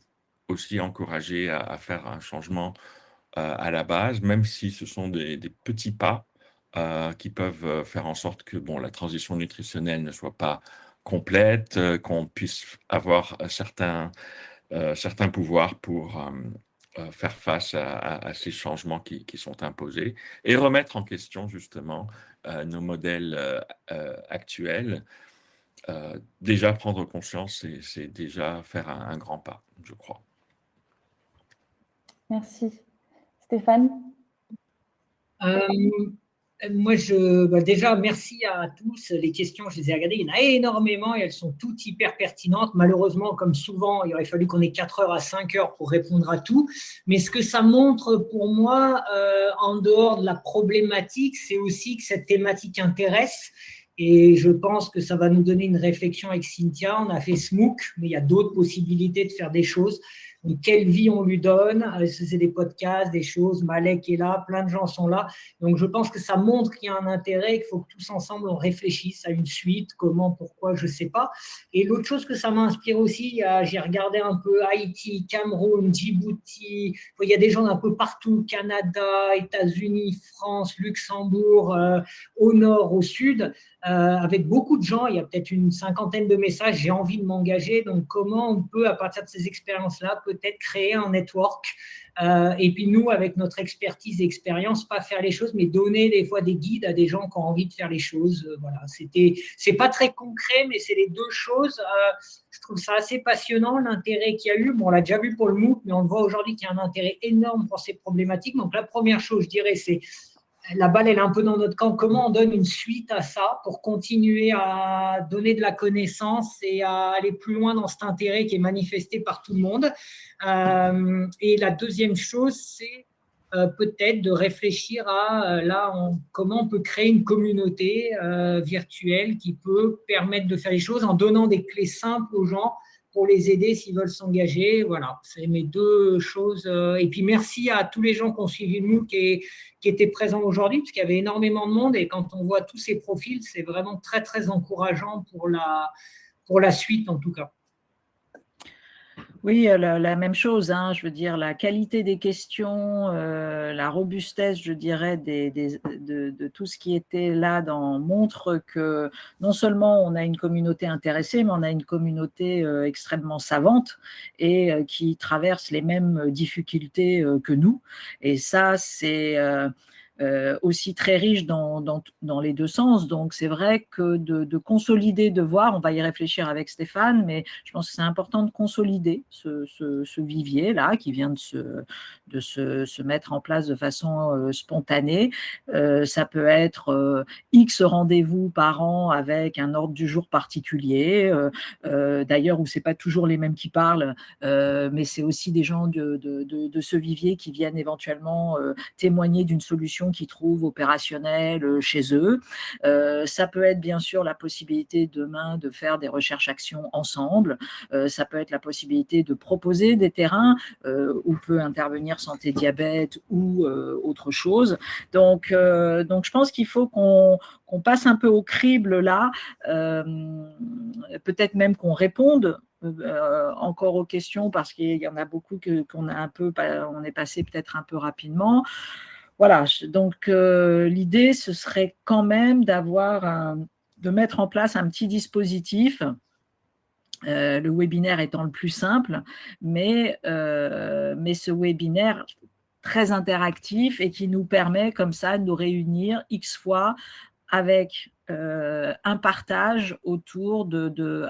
aussi encourager à faire un changement à la base, même si ce sont des petits pas qui peuvent faire en sorte que la transition nutritionnelle ne soit pas complète, qu'on puisse avoir certains pouvoirs pour faire face à ces changements qui sont imposés et remettre en question justement nos modèles actuels. Déjà prendre conscience, c'est déjà faire un grand pas, je crois. Merci. Stéphane? Moi, déjà, merci à tous. Les questions, je les ai regardées. Il y en a énormément et elles sont toutes hyper pertinentes. Malheureusement, comme souvent, il aurait fallu qu'on ait 4 heures à 5 heures pour répondre à tout. Mais ce que ça montre pour moi, en dehors de la problématique, c'est aussi que cette thématique intéresse. Et je pense que ça va nous donner une réflexion avec Cynthia. On a fait SMOOC, mais il y a d'autres possibilités de faire des choses. Donc, quelle vie on lui donne? C'est des podcasts, des choses. Malek est là, plein de gens sont là. Donc, je pense que ça montre qu'il y a un intérêt, qu'il faut que tous ensemble, on réfléchisse à une suite. Comment, pourquoi, je ne sais pas. Et l'autre chose que ça m'a inspiré aussi, j'ai regardé un peu Haïti, Cameroun, Djibouti. Il y a des gens d'un peu partout, Canada, États-Unis, France, Luxembourg, au nord, au sud, avec beaucoup de gens. Il y a peut-être une 50aine de messages. J'ai envie de m'engager. Donc, comment on peut, à partir de ces expériences-là, peut-être créer un network et puis nous, avec notre expertise et expérience, pas faire les choses, mais donner des fois des guides à des gens qui ont envie de faire les choses. Voilà, c'est pas très concret, mais c'est les deux choses. Je trouve ça assez passionnant, l'intérêt qu'il y a eu. Bon, on l'a déjà vu pour le MOOC, mais on voit aujourd'hui qu'il y a un intérêt énorme pour ces problématiques. Donc, la première chose, je dirais, c'est la balle, elle est un peu dans notre camp. Comment on donne une suite à ça pour continuer à donner de la connaissance et à aller plus loin dans cet intérêt qui est manifesté par tout le monde. Et la deuxième chose, c'est peut-être de réfléchir à comment on peut créer une communauté virtuelle qui peut permettre de faire les choses en donnant des clés simples aux gens pour les aider s'ils veulent s'engager. Voilà, c'est mes deux choses. Et puis, merci à tous les gens qui ont suivi le MOOC et qui étaient présents aujourd'hui, parce qu'il y avait énormément de monde. Et quand on voit tous ces profils, c'est vraiment très, très encourageant pour la suite, en tout cas. Oui, la même chose, hein, je veux dire, la qualité des questions, la robustesse, je dirais, de tout ce qui était là montre que non seulement on a une communauté intéressée, mais on a une communauté extrêmement savante et qui traverse les mêmes difficultés que nous. Et ça, c'est aussi très riche dans les deux sens. Donc, c'est vrai que de consolider, de voir, on va y réfléchir avec Stéphane, mais je pense que c'est important de consolider ce vivier-là qui vient de se mettre en place de façon spontanée. Ça peut être X rendez-vous par an avec un ordre du jour particulier, d'ailleurs où c'est pas toujours les mêmes qui parlent, mais c'est aussi des gens de ce vivier qui viennent éventuellement témoigner d'une solution qu'ils trouvent opérationnelle chez eux. Ça peut être bien sûr la possibilité demain de faire des recherches-actions ensemble. Ça peut être la possibilité de proposer des terrains où peut intervenir santé diabète ou autre chose. Donc je pense qu'il faut qu'on passe un peu au crible là, peut-être même qu'on réponde encore aux questions parce qu'il y en a beaucoup on est passé peut-être un peu rapidement. Voilà, donc l'idée, ce serait quand même de mettre en place un petit dispositif, le webinaire étant le plus simple, mais ce webinaire très interactif et qui nous permet comme ça de nous réunir X fois avec un partage autour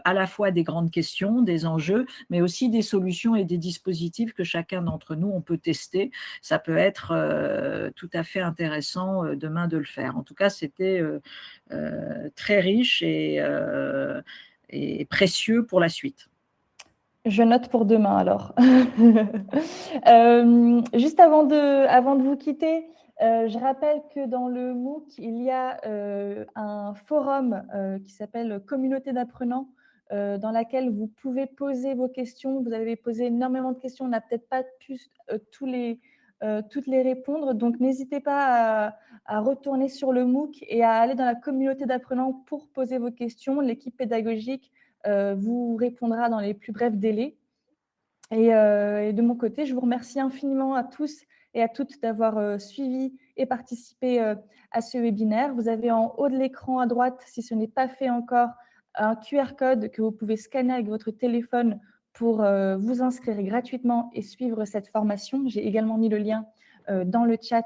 à la fois des grandes questions, des enjeux, mais aussi des solutions et des dispositifs que chacun d'entre nous, on peut tester. Ça peut être tout à fait intéressant demain de le faire. En tout cas, c'était très riche et précieux pour la suite. Je note pour demain alors. Juste avant de vous quitter, je rappelle que dans le MOOC, il y a un forum qui s'appelle Communauté d'apprenants, dans laquelle vous pouvez poser vos questions. Vous avez posé énormément de questions, on n'a peut-être pas pu toutes les répondre, donc n'hésitez pas à retourner sur le MOOC et à aller dans la communauté d'apprenants pour poser vos questions. L'équipe pédagogique vous répondra dans les plus brefs délais. Et de mon côté, je vous remercie infiniment à tous et à toutes d'avoir suivi et participé à ce webinaire. Vous avez en haut de l'écran à droite, si ce n'est pas fait encore, un QR code que vous pouvez scanner avec votre téléphone pour vous inscrire gratuitement et suivre cette formation. J'ai également mis le lien dans le chat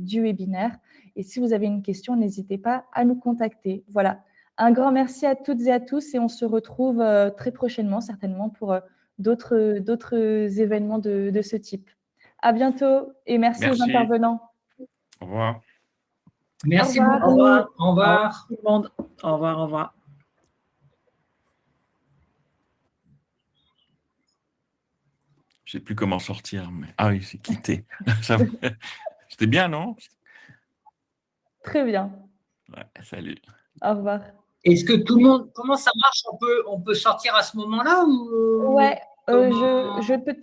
du webinaire. Et si vous avez une question, n'hésitez pas à nous contacter. Voilà. Un grand merci à toutes et à tous et on se retrouve très prochainement, certainement, pour d'autres événements de ce type. À bientôt et merci aux intervenants. Au revoir. Merci beaucoup. Au revoir. Au revoir. Tout le monde. Au revoir, au revoir. Je ne sais plus comment sortir, mais ah oui, c'est quitté. C'était bien, non? Très bien. Ouais, salut. Au revoir. Est-ce que tout le monde, comment ça marche? On peut sortir à ce moment-là ou ouais, je peux.